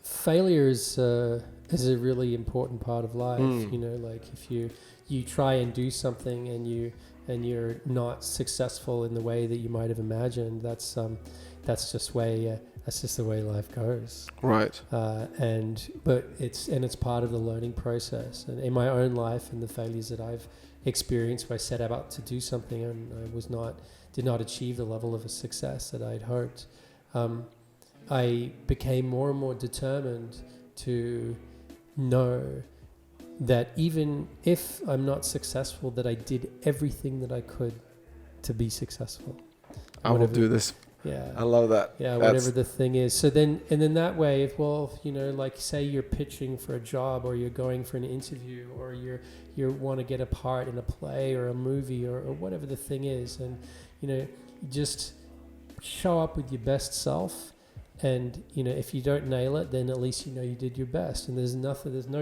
failure is a really important part of life. You know, like if you try and do something and you're not successful in the way that you might have imagined, that's just the way life goes. Right. But it's part of the learning process. And in my own life and the failures that I've experienced, where I set out to do something and I did not achieve the level of a success that I'd hoped, I became more and more determined to know that even if I'm not successful, that I did everything that I could to be successful. I will do this. Yeah. I love that. Yeah, whatever the thing is. So then that way, if, well, you know, like say you're pitching for a job, or you're going for an interview, or you want to get a part in a play or a movie, or whatever the thing is, and, you know, just show up with your best self. And, you know, if you don't nail it, then at least you know you did your best. And there's no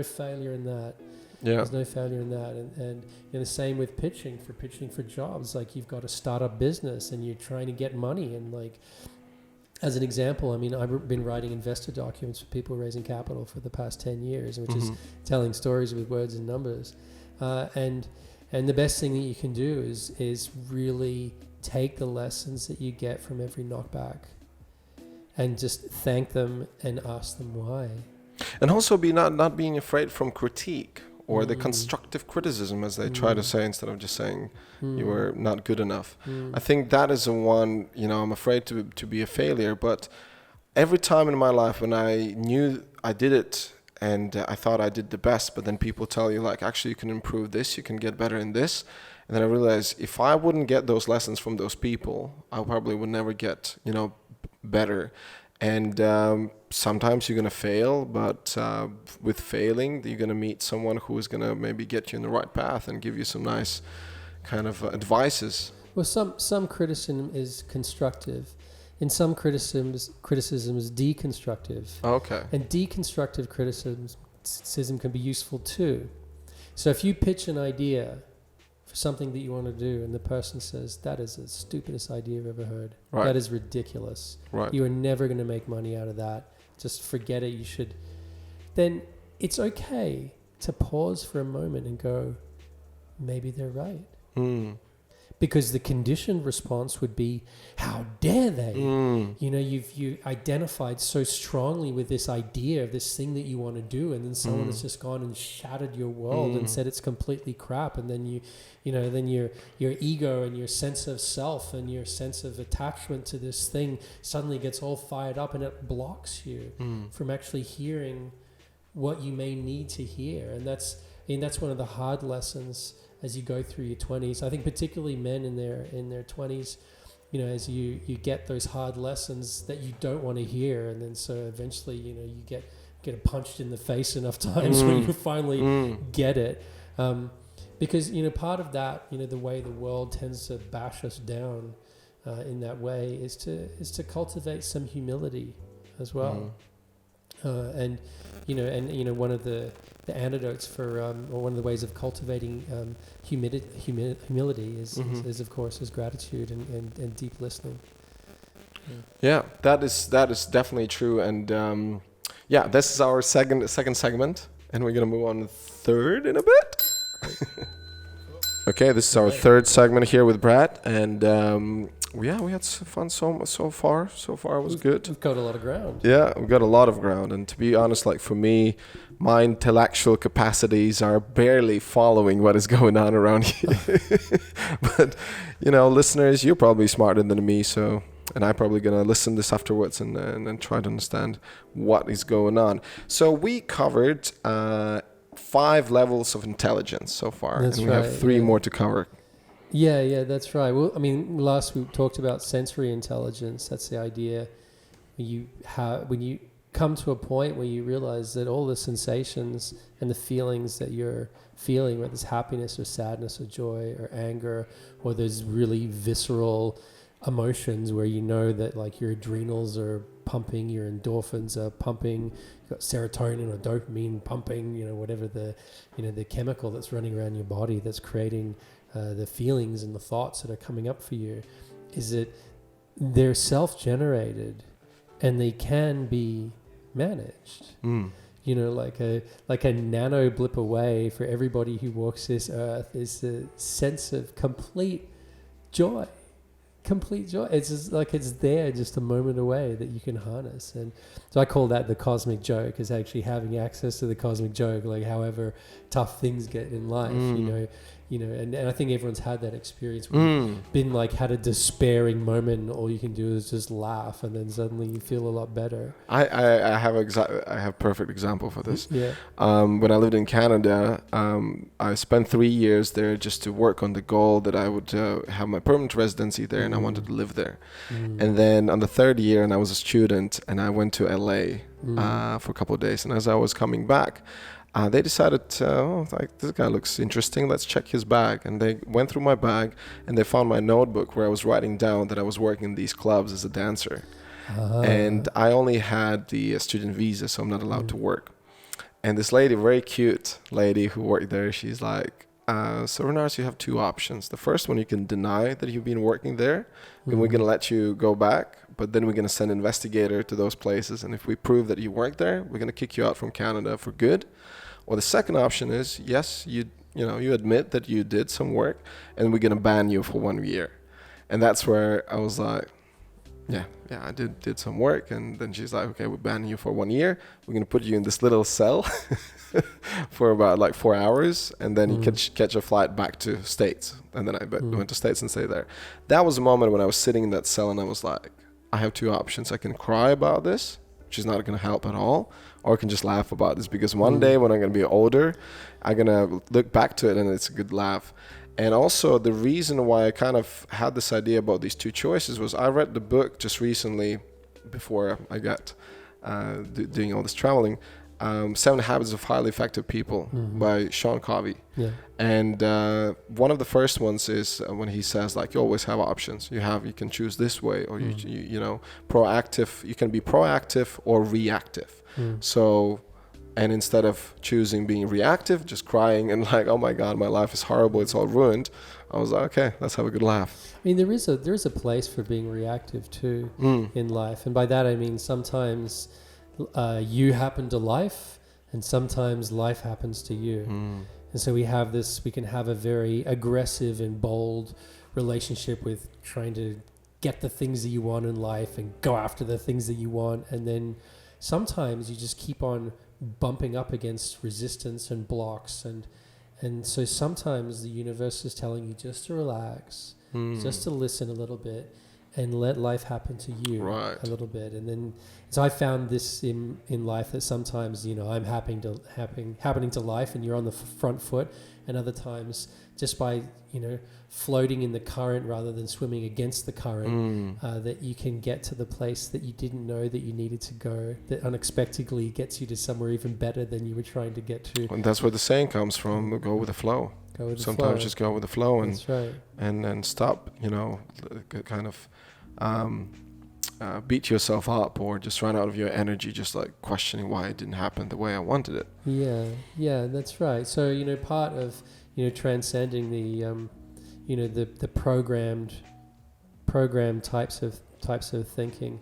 failure in that. Yeah. There's no failure in that. And you know, the same with pitching for jobs. Like, you've got to start a business and you're trying to get money. And like, as an example, I mean, I've been writing investor documents for people raising capital for the past 10 years, which is telling stories with words and numbers. And the best thing that you can do is really take the lessons that you get from every knockback and just thank them and ask them why. And also be not being afraid from critique, or the constructive criticism, as they try to say, instead of just saying you were not good enough. I think that is the one, you know, I'm afraid to be a failure. But every time in my life when I knew I did it and I thought I did the best, but then people tell you like, actually you can improve this, you can get better in this. And then I realized if I wouldn't get those lessons from those people, I probably would never get, you know, better. And sometimes you're going to fail, but with failing, you're going to meet someone who is going to maybe get you in the right path and give you some nice kind of advices. Well, some criticism is constructive, and some criticism is deconstructive. Okay. And deconstructive criticism can be useful too. So if you pitch an idea for something that you want to do, and the person says, that is the stupidest idea I've ever heard. Right. That is ridiculous. Right. You are never going to make money out of that. Just forget it. You should. Then it's okay to pause for a moment and go, maybe they're right. Because the conditioned response would be, how dare they? You know, you identified so strongly with this idea of this thing that you want to do, and then someone has just gone and shattered your world and said it's completely crap, and then then your ego and your sense of self and your sense of attachment to this thing suddenly gets all fired up, and it blocks you from actually hearing what you may need to hear. And that's one of the hard lessons as you go through your 20s. I think particularly men in their 20s, you know, as you get those hard lessons that you don't want to hear, and then so eventually, you know, you get punched in the face enough times when you finally get it. Because, you know, part of that, you know, the way the world tends to bash us down in that way is to cultivate some humility as well. And one of the antidotes for, or one of the ways of cultivating humility is of course gratitude and deep listening. Yeah, that is definitely true. And this is our second segment, and we're gonna move on to third in a bit. Okay, this is our third segment here with Brad, and we had some fun so far. So far, it was good. We've got a lot of ground. Yeah, we've got a lot of ground, and to be honest, like for me, my intellectual capacities are barely following what is going on around here. But listeners, you're probably smarter than me, so. And I'm probably going to listen this afterwards and try to understand what is going on. So we covered 5 levels of intelligence so far. That's and we have 3 more to cover. Yeah, that's right. Well, I mean, last we talked about sensory intelligence. That's the idea. When you come to a point where you realize that all the sensations and the feelings that you're feeling, whether it's happiness or sadness or joy or anger, or there's really visceral emotions where you know that like your adrenals are pumping, your endorphins are pumping, you've got serotonin or dopamine pumping, whatever the chemical that's running around your body that's creating the feelings and the thoughts that are coming up for you, is that they're self-generated and they can be managed. Like a nano blip away for everybody who walks this earth is the sense of complete joy. It's just like it's there, just a moment away that you can harness. And so I call that the cosmic joke, is actually having access to the cosmic joke, like however tough things get in life, and I think everyone's had that experience where you've been like had a despairing moment and all you can do is just laugh and then suddenly you feel a lot better. I have perfect example for this. Yeah. When I lived in Canada, I spent 3 years there just to work on the goal that I would have my permanent residency there, and I wanted to live there. And then on the 3rd year, and I was a student, and I went to LA for a couple of days, and as I was coming back, they decided, this guy looks interesting, let's check his bag. And they went through my bag and they found my notebook where I was writing down that I was working in these clubs as a dancer. And I only had the student visa, so I'm not allowed to work. And this lady, very cute lady who worked there, she's like, so Renars, you have 2 options. The first one, you can deny that you've been working there, and we're going to let you go back. But then we're going to send an investigator to those places. And if we prove that you worked there, we're going to kick you out from Canada for good. Or the second option is, yes, you admit that you did some work, and we're gonna ban you for 1 year. And that's where I was like, yeah, I did some work. And then she's like, okay, we're banning you for 1 year. We're gonna put you in this little cell for about like 4 hours, and then you catch a flight back to States. And then I went to States and stayed there. That was a moment when I was sitting in that cell, and I was like, I have 2 options. I can cry about this, which is not gonna help at all, or I can just laugh about this, because one day when I'm going to be older, I'm going to look back to it and it's a good laugh. And also the reason why I kind of had this idea about these 2 choices was I read the book just recently before I got doing all this traveling, 7 Habits of Highly Effective People by Sean Covey. Yeah. And one of the first ones is when he says like, you always have options. You can choose this way, or proactive. You can be proactive or reactive. So, and instead of choosing being reactive, just crying and like, oh my God, my life is horrible, it's all ruined, I was like, okay, let's have a good laugh. I mean, there is a place for being reactive too in life. And by that I mean sometimes you happen to life, and sometimes life happens to you. And so we can have a very aggressive and bold relationship with trying to get the things that you want in life and go after the things that you want. And then sometimes you just keep on bumping up against resistance and blocks. And so sometimes the universe is telling you just to relax, just to listen a little bit and let life happen to you a little bit. And then, so I found this in life that sometimes, I'm happening to life and you're on the front foot, and other times just by, floating in the current rather than swimming against the current, that you can get to the place that you didn't know that you needed to go, that unexpectedly gets you to somewhere even better than you were trying to get to. And that's where the saying comes from, go with the flow. Sometimes just go with the flow and that's right. and stop, kind of beat yourself up or just run out of your energy, just like questioning why it didn't happen the way I wanted it. Yeah, that's right. So, part of, transcending the programmed types of thinking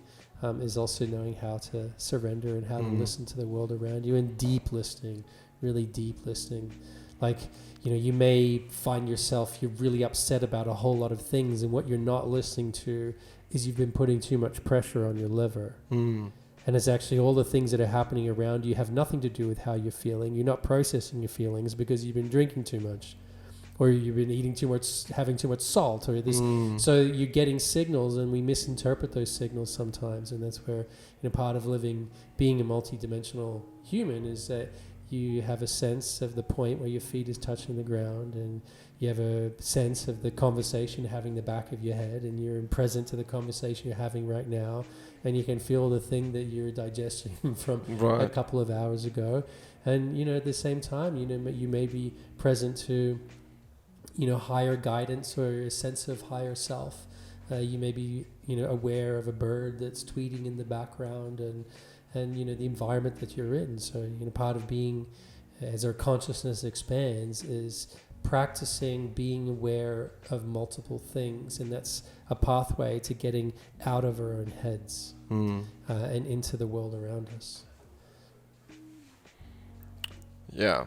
is also knowing how to surrender and how to listen to the world around you, and deep listening, really deep listening. Like, you may find yourself, you're really upset about a whole lot of things, and what you're not listening to is you've been putting too much pressure on your liver. And it's actually all the things that are happening around you have nothing to do with how you're feeling. You're not processing your feelings because you've been drinking too much, or you've been eating too much, having too much salt, or this. So you're getting signals, and we misinterpret those signals sometimes. And that's where, part of being a multidimensional human is that you have a sense of the point where your feet is touching the ground, and you have a sense of the conversation having the back of your head, and you're present to the conversation you're having right now, and you can feel the thing that you're digesting from a couple of hours ago. And, at the same time, you may be present to, higher guidance or a sense of higher self. You may be, aware of a bird that's tweeting in the background, and the environment that you're in. So, part of being, as our consciousness expands, is practicing being aware of multiple things, and that's a pathway to getting out of our own heads and into the world around us. Yeah.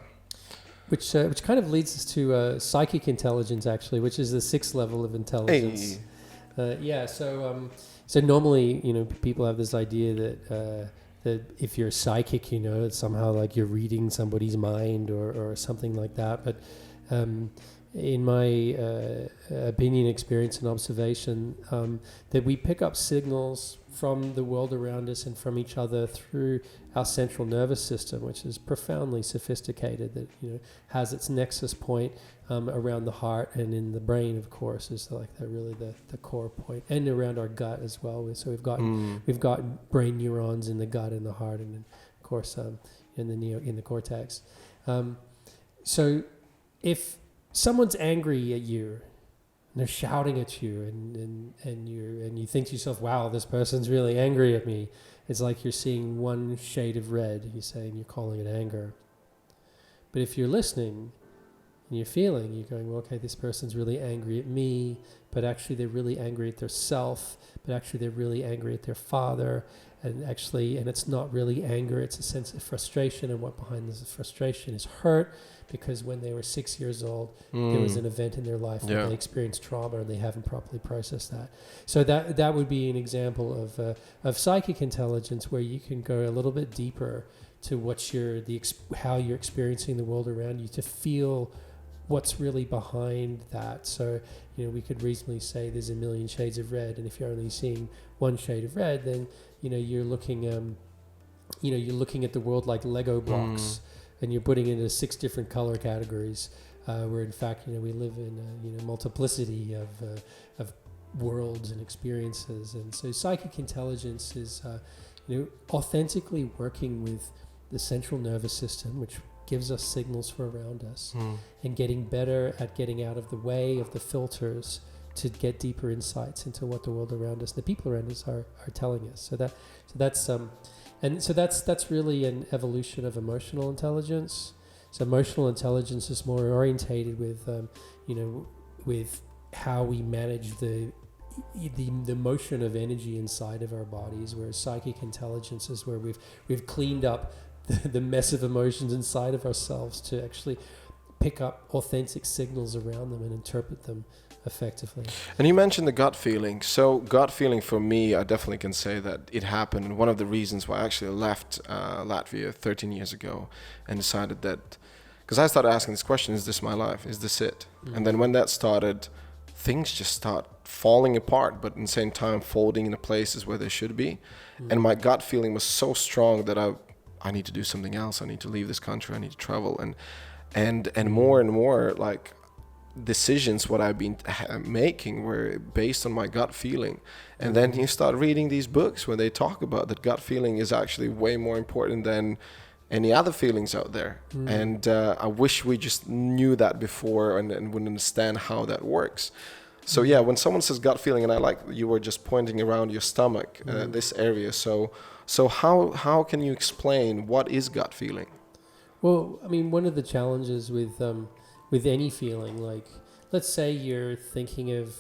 Which kind of leads us to psychic intelligence, actually, which is the 6th level of intelligence. So normally, people have this idea that if you're psychic, it's somehow like you're reading somebody's mind or something like that. But in my opinion, experience, and observation, that we pick up signals from the world around us and from each other through our central nervous system, which is profoundly sophisticated, that has its nexus point around the heart and in the brain, of course, is like the core point, and around our gut as well. So we've got brain neurons in the gut and the heart, and of course in the cortex. So if someone's angry at you, and they're shouting at you, and you think to yourself, wow, this person's really angry at me. It's like you're seeing one shade of red, you say, and you're calling it anger. But if you're listening and you're feeling, you're going, well, okay, this person's really angry at me, but actually they're really angry at their self, but actually they're really angry at their father, and it's not really anger, it's a sense of frustration, and what behind this frustration is hurt, because when they were 6 years old, there was an event in their life where they experienced trauma and they haven't properly processed that. So that would be an example of psychic intelligence, where you can go a little bit deeper to how you're experiencing the world around you, to feel what's really behind that. So, we could reasonably say there's a million shades of red, and if you're only seeing one shade of red, then you're looking at the world like Lego blocks. And you're putting it into 6 different color categories, where in fact, we live in a multiplicity of worlds and experiences. And so psychic intelligence is, authentically working with the central nervous system, which gives us signals for around us, and getting better at getting out of the way of the filters to get deeper insights into what the world around us, the people around us are telling us. So that's really an evolution of emotional intelligence. So emotional intelligence is more orientated with, with how we manage the motion of energy inside of our bodies, whereas psychic intelligence is where we've cleaned up the mess of emotions inside of ourselves to actually pick up authentic signals around them and interpret them effectively. And you mentioned the gut feeling. So gut feeling for me, I definitely can say that it happened. And one of the reasons why I actually left Latvia 13 years ago and decided that, because I started asking this question, is this my life? Is this it? And then when that started, things just start falling apart, but at the same time folding into places where they should be. And my gut feeling was so strong that I need to do something else. I need to leave this country. I need to travel. And more like decisions what I've been making were based on my gut feeling. And then you start reading these books where they talk about that gut feeling is actually way more important than any other feelings out there. And I wish we just knew that before and would understand how that works. So yeah, when someone says gut feeling, and I like you were just pointing around your stomach, this area. So how can you explain what is gut feeling? Well, I mean, one of the challenges with any feeling, like let's say you're thinking of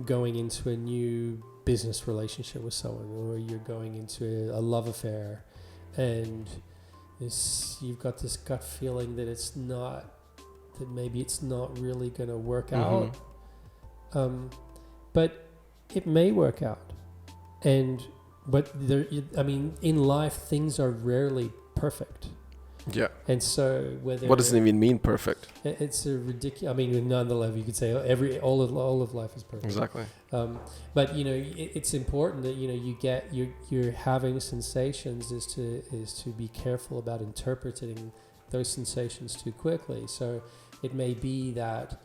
going into a new business relationship with someone, or you're going into a love affair, and you've got this gut feeling that it's not that maybe it's not really going to work out. But it may work out. But in life, things are rarely perfect. Yeah. And so whether what does it even mean perfect? It's a ridiculous. I mean, nonetheless, you could say all of life is perfect. Exactly. But it's important that you're having sensations is to be careful about interpreting those sensations too quickly. So it may be that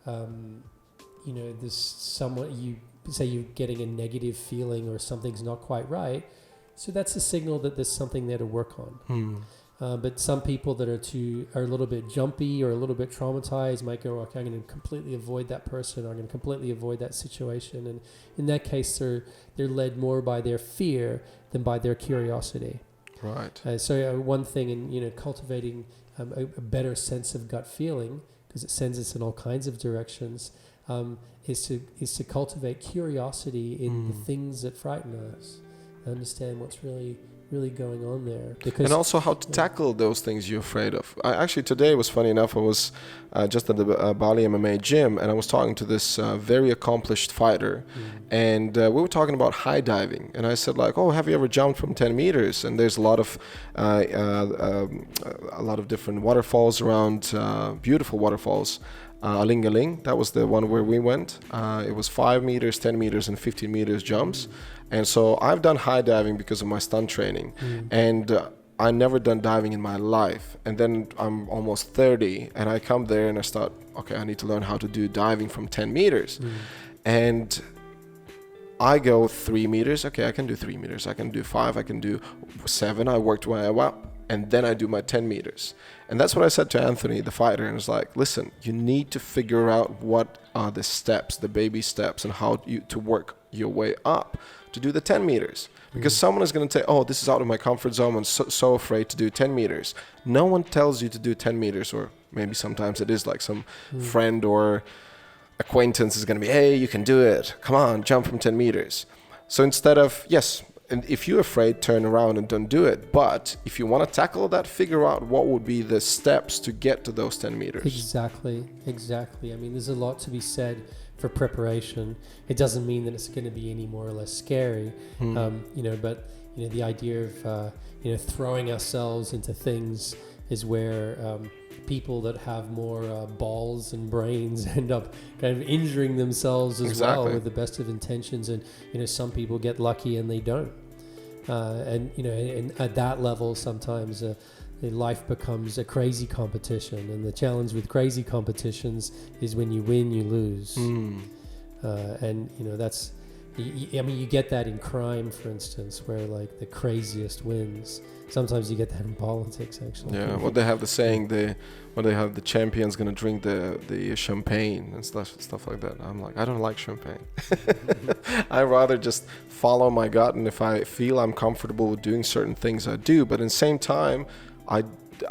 this somewhat you say you're getting a negative feeling or something's not quite right. So that's a signal that there's something there to work on. But some people that are a little bit jumpy or a little bit traumatized might go, okay, I'm going to completely avoid that person, or I'm going to completely avoid that situation. And in that case, they're led more by their fear than by their curiosity. Right. So one thing in cultivating a better sense of gut feeling, because it sends us in all kinds of directions, is to cultivate curiosity in the things that frighten us, understand what's really going on there. Because, and also how to tackle those things you're afraid of. Actually, today was funny enough. I was just at the Bali MMA gym, and I was talking to this very accomplished fighter, and we were talking about high diving. And I said, like, oh, have you ever jumped from 10 meters? And there's a lot of different waterfalls around, beautiful waterfalls. Alingaling, that was the one where we went. It was 5 meters, 10 meters, and 15 meters jumps. And so I've done high diving because of my stunt training. And I never done diving in my life. And then I'm almost 30, and I come there and I start, okay, I need to learn how to do diving from 10 meters. And I go 3 meters. Okay, I can do 3 meters. I can do 5. I can do 7. I worked my way up. And then I do my 10 meters. And that's what I said to Anthony, the fighter. And it's like, listen, you need to figure out what are the steps, the baby steps, and how to work your way up to do the 10 meters. Because someone is going to say, oh, this is out of my comfort zone. I'm so afraid to do 10 meters. No one tells you to do 10 meters. Or maybe sometimes it is like some friend or acquaintance is going to be, hey, you can do it. Come on, jump from 10 meters. So instead of, yes, and if you're afraid, turn around and don't do it. But if you want to tackle that, figure out what would be the steps to get to those 10 meters. Exactly. I mean, there's a lot to be said for preparation. It doesn't mean that it's going to be any more or less scary, but the idea of throwing ourselves into things is where people that have more balls and brains end up kind of injuring themselves as well with the best of intentions. And some people get lucky and they don't. And at that level, sometimes life becomes a crazy competition. And the challenge with crazy competitions is when you win, you lose. And that's. You get that in crime, for instance, where like the craziest wins. Sometimes you get that in politics, actually. Yeah, well, they have the saying, they have the champion's gonna drink the champagne and stuff like that. I'm like, I don't like champagne. I rather just follow my gut, and if I feel I'm comfortable with doing certain things, I do. But at the same time, I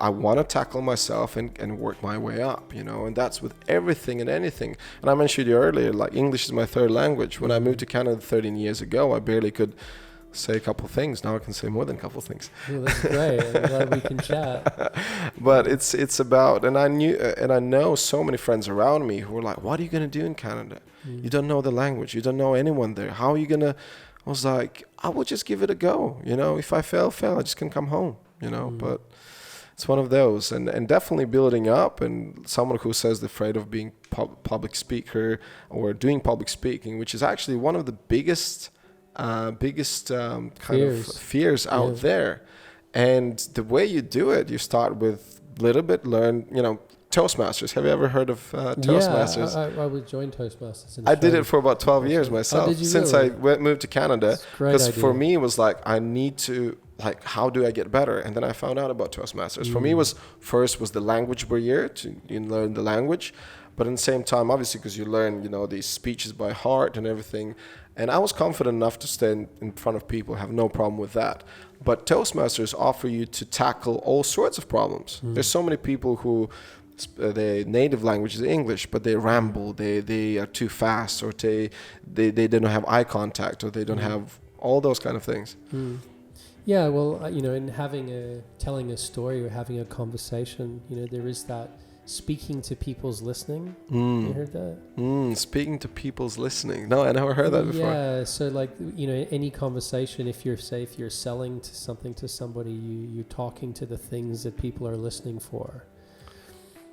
want to tackle myself and work my way up, and that's with everything and anything. And I mentioned you earlier, like English is my third language. When I moved to Canada 13 years ago, I barely could say a couple things. Now I can say more than a couple things. Well, that's great. I'm glad we can chat. But it's about, and I know so many friends around me who are like, what are you going to do in Canada? You don't know the language. You don't know anyone there. How are you going to? I was like, I will just give it a go. If I fail, I just can come home, but it's one of those, and definitely building up. And someone who says they're afraid of being public speaker or doing public speaking, which is actually one of the biggest fears out there. And the way you do it, you start with little bit, learn, Toastmasters. Have you ever heard of Toastmasters? Yeah, I would join Toastmasters. I did it for about 12 years myself. Did you since really? I moved to Canada. Because for me, it was like, I need to, how do I get better? And then I found out about Toastmasters. For me, was the language barrier, you learn the language. But at the same time, obviously, because you learn, these speeches by heart and everything. And I was confident enough to stand in front of people, have no problem with that. But Toastmasters offer you to tackle all sorts of problems. There's so many people who, their native language is English, but they ramble, they are too fast, or they don't have eye contact, or they don't have all those kind of things. In telling a story or having a conversation, there is that speaking to people's listening. You heard that? Speaking to people's listening. No, I never heard that before. Yeah, so like, you know, any conversation, if you're selling to something to somebody, you're talking to the things that people are listening for.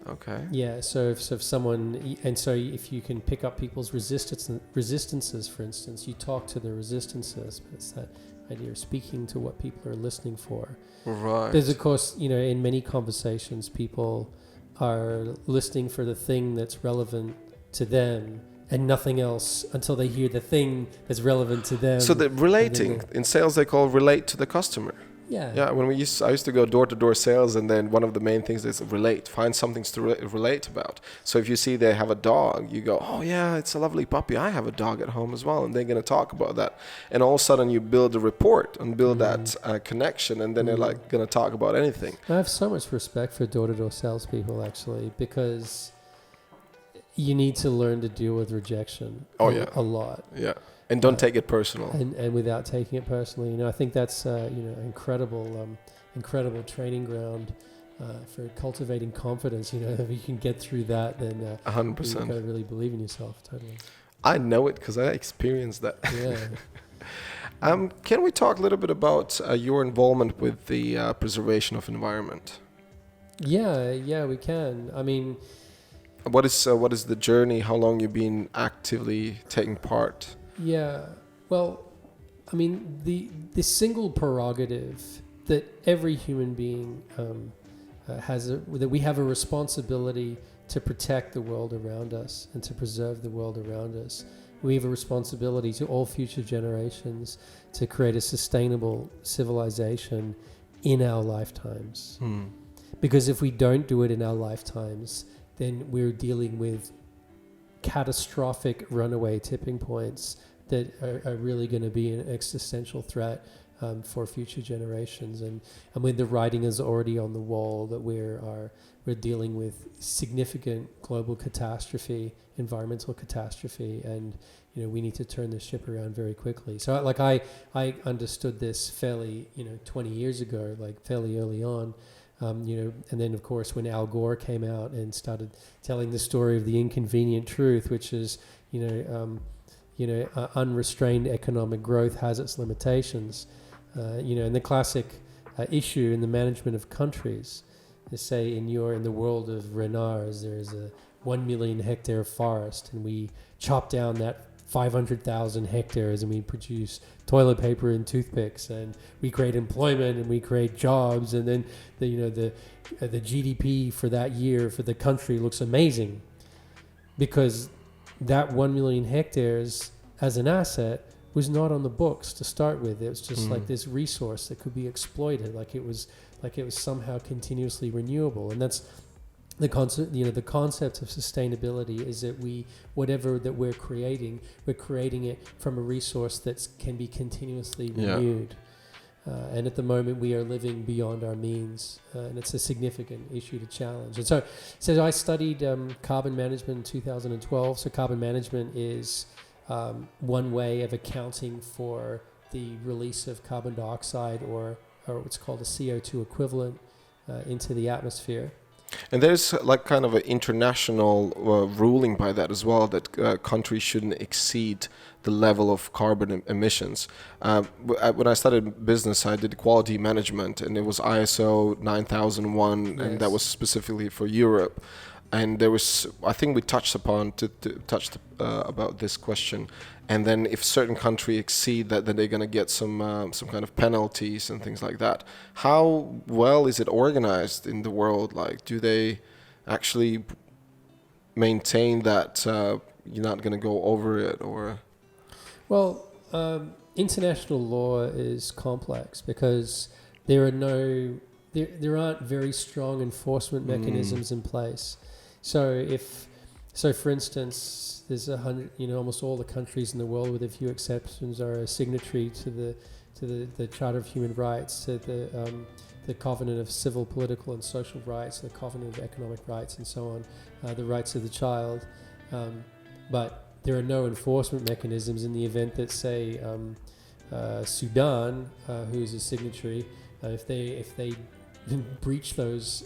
Okay. Yeah, so if someone, and so if you can pick up people's resistances, for instance, you talk to the resistances, but it's that idea of speaking to what people are listening for. Right. There's, of course, you know, in many conversations, people are listening for the thing that's relevant to them and nothing else until they hear the thing that's relevant to them. So the relating, in sales they call relate to the customer. Yeah. Yeah, when I used to go door-to-door sales, and then one of the main things is relate, find something to relate about. So if you see they have a dog, you go, oh yeah, it's a lovely puppy. I have a dog at home as well, and they're going to talk about that. And all of a sudden you build a rapport and build that connection, and then they're like going to talk about anything. I have so much respect for door-to-door salespeople, actually, because you need to learn to deal with rejection a lot. Yeah. And don't take it personal. And without taking it personally, you know, I think that's incredible training ground for cultivating confidence. You know, if you can get through that, then 100%. you've got to really believe in yourself. Totally. I know it because I experienced that. Yeah. Can we talk a little bit about your involvement with the preservation of environment? Yeah, we can. I mean, what is the journey? How long you've been actively taking part? Yeah, well, I mean, the single prerogative that every human being has, that we have a responsibility to protect the world around us and to preserve the world around us. We have a responsibility to all future generations to create a sustainable civilization in our lifetimes. Because if we don't do it in our lifetimes, then we're dealing with catastrophic runaway tipping points that are really going to be an existential threat for future generations. And when the writing is already on the wall that we're dealing with significant global catastrophe, environmental catastrophe, and you know we need to turn this ship around very quickly. So like I understood this fairly 20 years ago, like fairly early on. And then of course when Al Gore came out and started telling the story of the inconvenient truth, which is unrestrained economic growth has its limitations. And the classic issue in the management of countries is, say, in the world of Renars, there's a 1 million hectare forest, and we chop down that 500,000 hectares, and we produce toilet paper and toothpicks, and we create employment, and we create jobs, and then the GDP for that year for the country looks amazing, because that 1 million hectares as an asset was not on the books to start with. It was just like this resource that could be exploited, like it was somehow continuously renewable. And that's the concept. The concept of sustainability is that whatever that we're creating it from a resource that can be continuously renewed. And at the moment we are living beyond our means, and it's a significant issue to challenge. And so I studied carbon management in 2012. So carbon management is one way of accounting for the release of carbon dioxide or what's called a CO2 equivalent into the atmosphere. And there's like kind of an international ruling by that as well, that countries shouldn't exceed the level of carbon emissions. When I started business, I did quality management, and it was ISO 9001, yes. And that was specifically for Europe. And there was, I think we touched about this question. And then if certain country exceed that, then they're going to get some kind of penalties and things like that. How well is it organized in the world? Like, do they actually maintain that you're not going to go over it, or? Well, international law is complex because there aren't very strong enforcement mechanisms in place. So for instance, there's 100, almost all the countries in the world, with a few exceptions, are a signatory to the Charter of Human Rights, to the Covenant of Civil, Political and Social Rights, the Covenant of Economic Rights, and so on, the rights of the child. But there are no enforcement mechanisms in the event that, say, Sudan, who's a signatory, if they breach those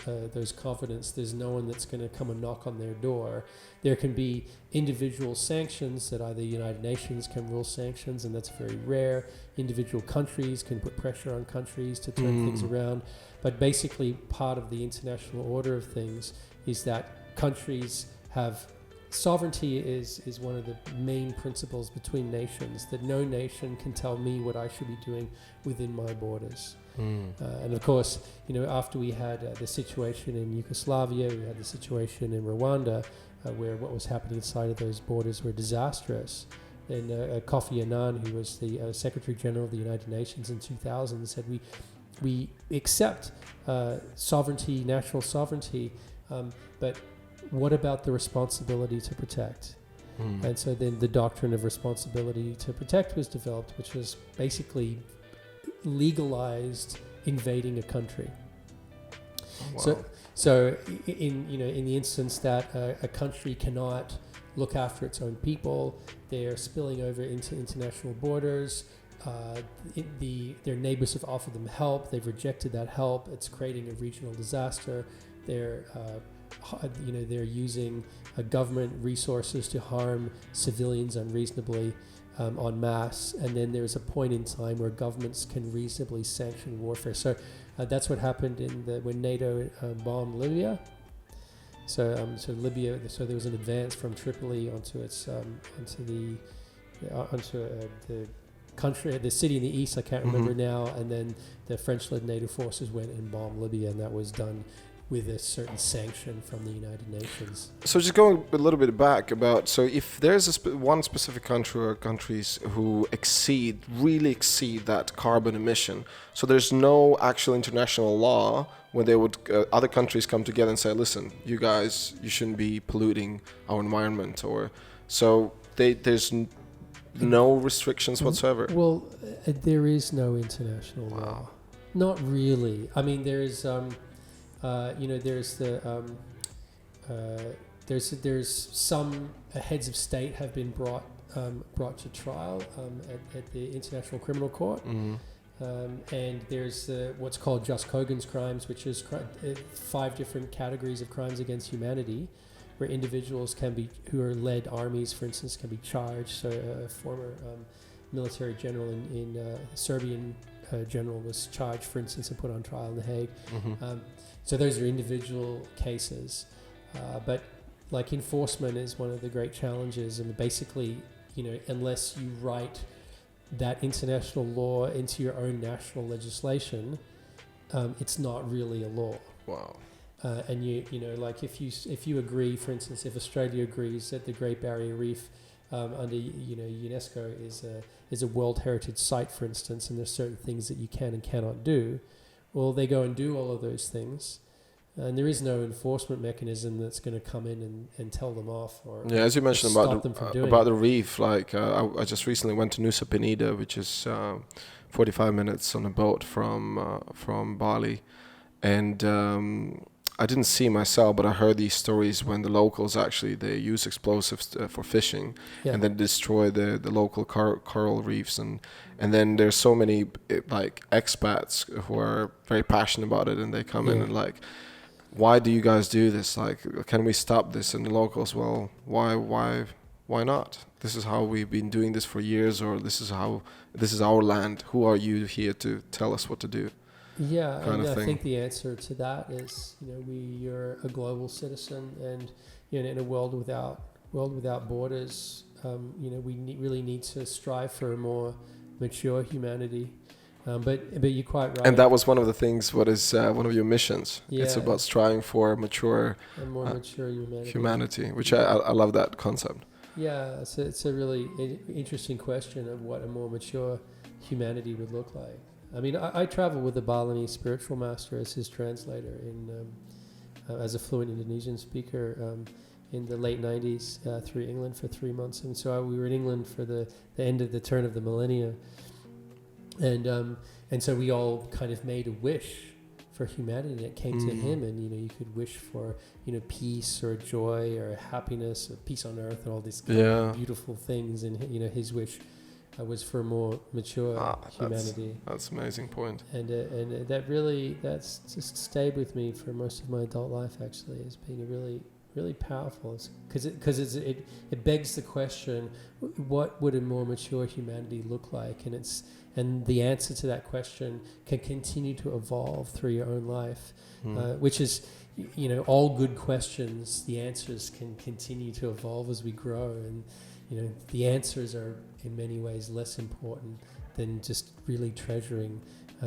covenants, there's no one that's going to come and knock on their door. There can be individual sanctions that either the United Nations can rule sanctions, and that's very rare. Individual countries can put pressure on countries to turn things around. But basically, part of the international order of things is that countries have sovereignty is one of the main principles between nations, that no nation can tell me what I should be doing within my borders. And of course, after we had the situation in Yugoslavia, we had the situation in Rwanda, where what was happening inside of those borders were disastrous. And Kofi Annan, who was the Secretary General of the United Nations in 2000, said we accept sovereignty, national sovereignty, but what about the responsibility to protect? And so then the doctrine of responsibility to protect was developed, which was basically legalized invading a country. Wow. So in the instance that a country cannot look after its own people, they are spilling over into international borders. Their neighbors have offered them help. They've rejected that help. It's creating a regional disaster. They're using government resources to harm civilians unreasonably en masse, and then there's a point in time where governments can reasonably sanction warfare. So that's what happened when NATO bombed Libya. So Libya. So there was an advance from Tripoli onto the country, the city in the east. I can't remember now. And then the French-led NATO forces went and bombed Libya, and that was done with a certain sanction from the United Nations. So just going a little bit back about, so if there's one specific country or countries who really exceed that carbon emission, so there's no actual international law where they would, other countries come together and say, listen, you guys, you shouldn't be polluting our environment, or so there's no restrictions whatsoever. Well, there is no international law. Not really. I mean, there's there's some heads of state have been brought to trial at the International Criminal Court, and there's what's called Just Kogan's crimes, which is 5 different categories of crimes against humanity, where individuals who are led armies, for instance, can be charged. So a former military general in Serbian general was charged, for instance, and put on trial in The Hague. So those are individual cases, but like enforcement is one of the great challenges. And basically, unless you write that international law into your own national legislation, it's not really a law. Wow. And like if you agree, for instance, if Australia agrees that the Great Barrier Reef under UNESCO is a World Heritage Site, for instance, and there's certain things that you can and cannot do. Well, they go and do all of those things, and there is no enforcement mechanism that's going to come in and tell them off or as you mentioned about the reef. Like I just recently went to Nusa Penida, which is 45 minutes on a boat from Bali, and I didn't see myself, but I heard these stories when the locals they use explosives for fishing, and then destroy the local coral reefs, and then there's so many like expats who are very passionate about it, and they come in and like, why do you guys do this? Like, can we stop this? And the locals, well, why not? This is how we've been doing this for years, or this is our land. Who are you here to tell us what to do? Yeah, and I think the answer to that is, you're a global citizen, and in a world without borders, we really need to strive for a more mature humanity. But you're quite right. And that was one of the things. What is one of your missions? Yeah. It's about striving for a more mature humanity, which I love that concept. Yeah, it's a really interesting question of what a more mature humanity would look like. I mean, I travel with the Balinese spiritual master as his translator as a fluent Indonesian speaker in the late 90s through England for 3 months. And so we were in England for the end of the turn of the millennium. And so we all kind of made a wish for humanity that came to him. And, you could wish for, peace or joy or happiness or peace on earth and all these kind of beautiful things. And, his wish was for a more mature humanity. That's an amazing point. And that's just stayed with me for most of my adult life, actually, as being a really powerful, because it begs the question, what would a more mature humanity look like? And the answer to that question can continue to evolve through your own life, which is, all good questions, the answers can continue to evolve as we grow, and the answers are in many ways less important than just really treasuring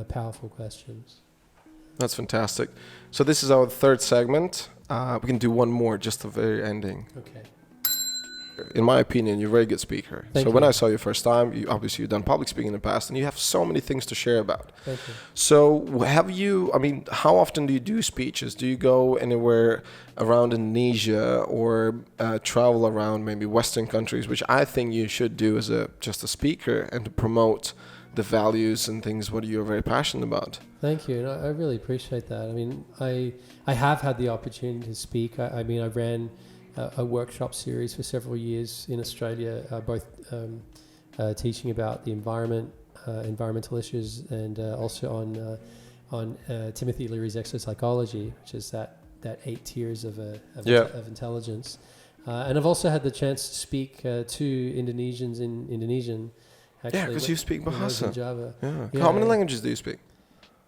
powerful questions. That's fantastic. So this is our third segment. We can do one more, just the very ending. Okay. In my opinion, you're a very good speaker. Thank you. When I saw you first time, you've done public speaking in the past, and you have so many things to share about. Thank you. So how often do you do speeches? Do you go anywhere around Indonesia or travel around maybe Western countries, which I think you should do as just a speaker and to promote the values and things what you're very passionate about? Thank you, and I really appreciate that. I mean, I have had the opportunity to speak. I ran a workshop series for several years in Australia, both teaching about the environment, environmental issues, and also on Timothy Leary's exopsychology, which is that 8 tiers of intelligence. And I've also had the chance to speak to Indonesians in Indonesian. Actually, because you speak Bahasa. In Java. Yeah. How many languages do you speak?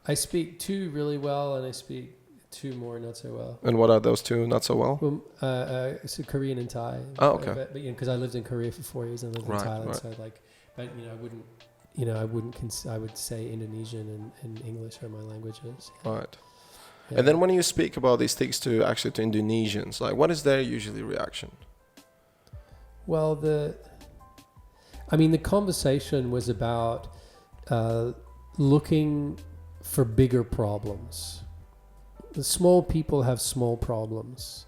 I speak 2 really well, and I speak 2 more not so well. And what are those 2 not so well? So Korean and Thai. Oh, okay. But because I lived in Korea for 4 years and lived in Thailand, right. so I would say Indonesian and English are my languages. Right. Yeah. And then when you speak about these things to Indonesians, like what is their usually reaction? Well, the conversation was about looking for bigger problems. The small people have small problems.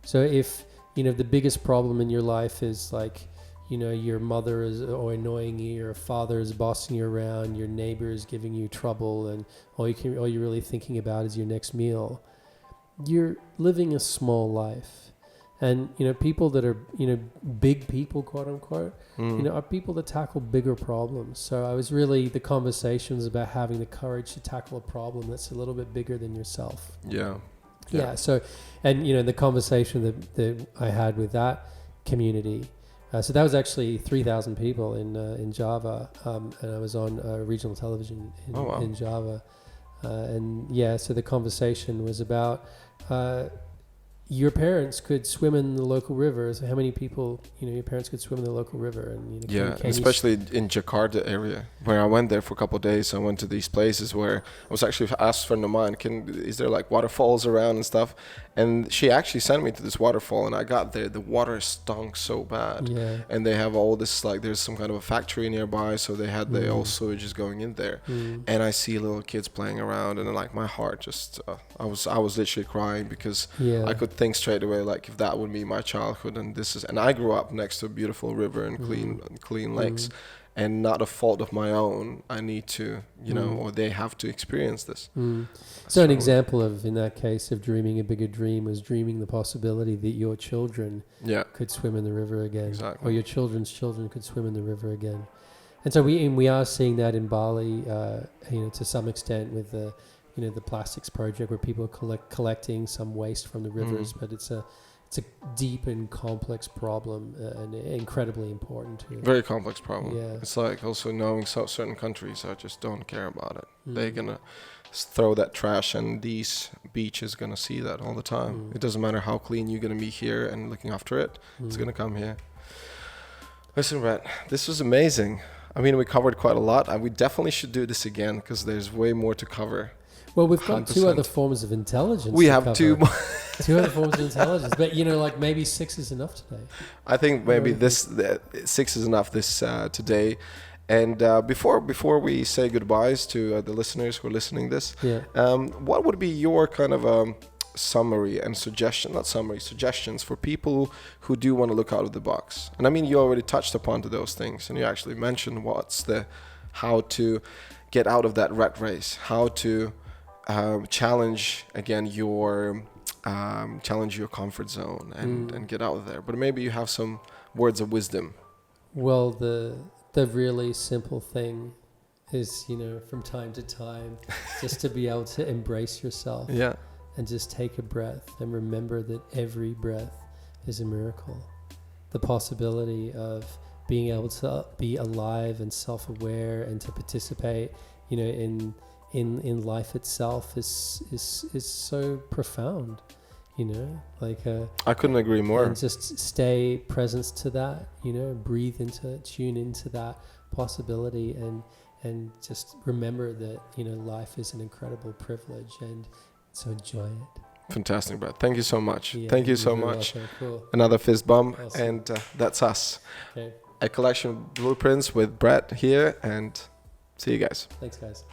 So if the biggest problem in your life is like your mother is annoying you, your father is bossing you around, your neighbor is giving you trouble, and all you're really thinking about is your next meal, you're living a small life. And people that are big people, quote unquote, are people that tackle bigger problems. So the conversation was about having the courage to tackle a problem that's a little bit bigger than yourself. Yeah. So, and the conversation that I had with that community. So that was actually 3,000 people in Java, and I was on regional television in Java, so the conversation was about. Your parents could swim in the local river. So how many people, your parents could swim in the local river? And especially in Jakarta area, where I went there for a couple of days. I went to these places where I was actually asked a friend of mine, is there like waterfalls around and stuff? And she actually sent me to this waterfall, and I got there. The water stunk so bad, and they have all this there's some kind of a factory nearby, so they had the old sewage just going in there, and I see little kids playing around, and like my heart just I was literally crying because I could think straight away like if that would be my childhood, and I grew up next to a beautiful river and clean lakes. And not a fault of my own, I need to, or they have to experience this. So an example of, in that case, of dreaming a bigger dream was dreaming the possibility that your children could swim in the river again, or your children's children could swim in the river again. And so we are seeing that in Bali, to some extent with the plastics project where people are collecting some waste from the rivers, but it's a deep and complex problem, and incredibly important too. Very complex problem. Yeah. It's like also knowing certain countries just don't care about it. They're gonna throw that trash, and these beaches gonna see that all the time. It doesn't matter how clean you're gonna be here and looking after it. It's gonna come here. Listen, Brett, this was amazing. I mean, we covered quite a lot. We definitely should do this again because there's way more to cover. Well, we've got 2 other forms of intelligence. We have 2 more. 2 other forms of intelligence, but like maybe 6 is enough today. I think maybe 6 is enough today. And before we say goodbyes to the listeners who are listening this, what would be your kind of summary and suggestions for people who do want to look out of the box? And I mean, you already touched upon to those things, and you actually mentioned how to get out of that rat race, how to challenge your comfort zone and get out of there. But maybe you have some words of wisdom. Well, the the really simple thing is, you know, from time to time, just to be able to embrace yourself. Yeah. And just take a breath and remember that every breath is a miracle. The possibility of being able to be alive and self-aware and to participate, you know, in life itself is so profound, you know, like I couldn't agree more. and just stay present to that, you know, breathe into it, tune into that possibility, and just remember that, you know, life is an incredible privilege, and so enjoy it. Fantastic, Brad. Thank you so much. Yeah, Thank you you're so very much. welcome. Cool. Another fist bump, Awesome. and that's us. Okay. A collection of blueprints with Brad here, and see you guys. Thanks, guys.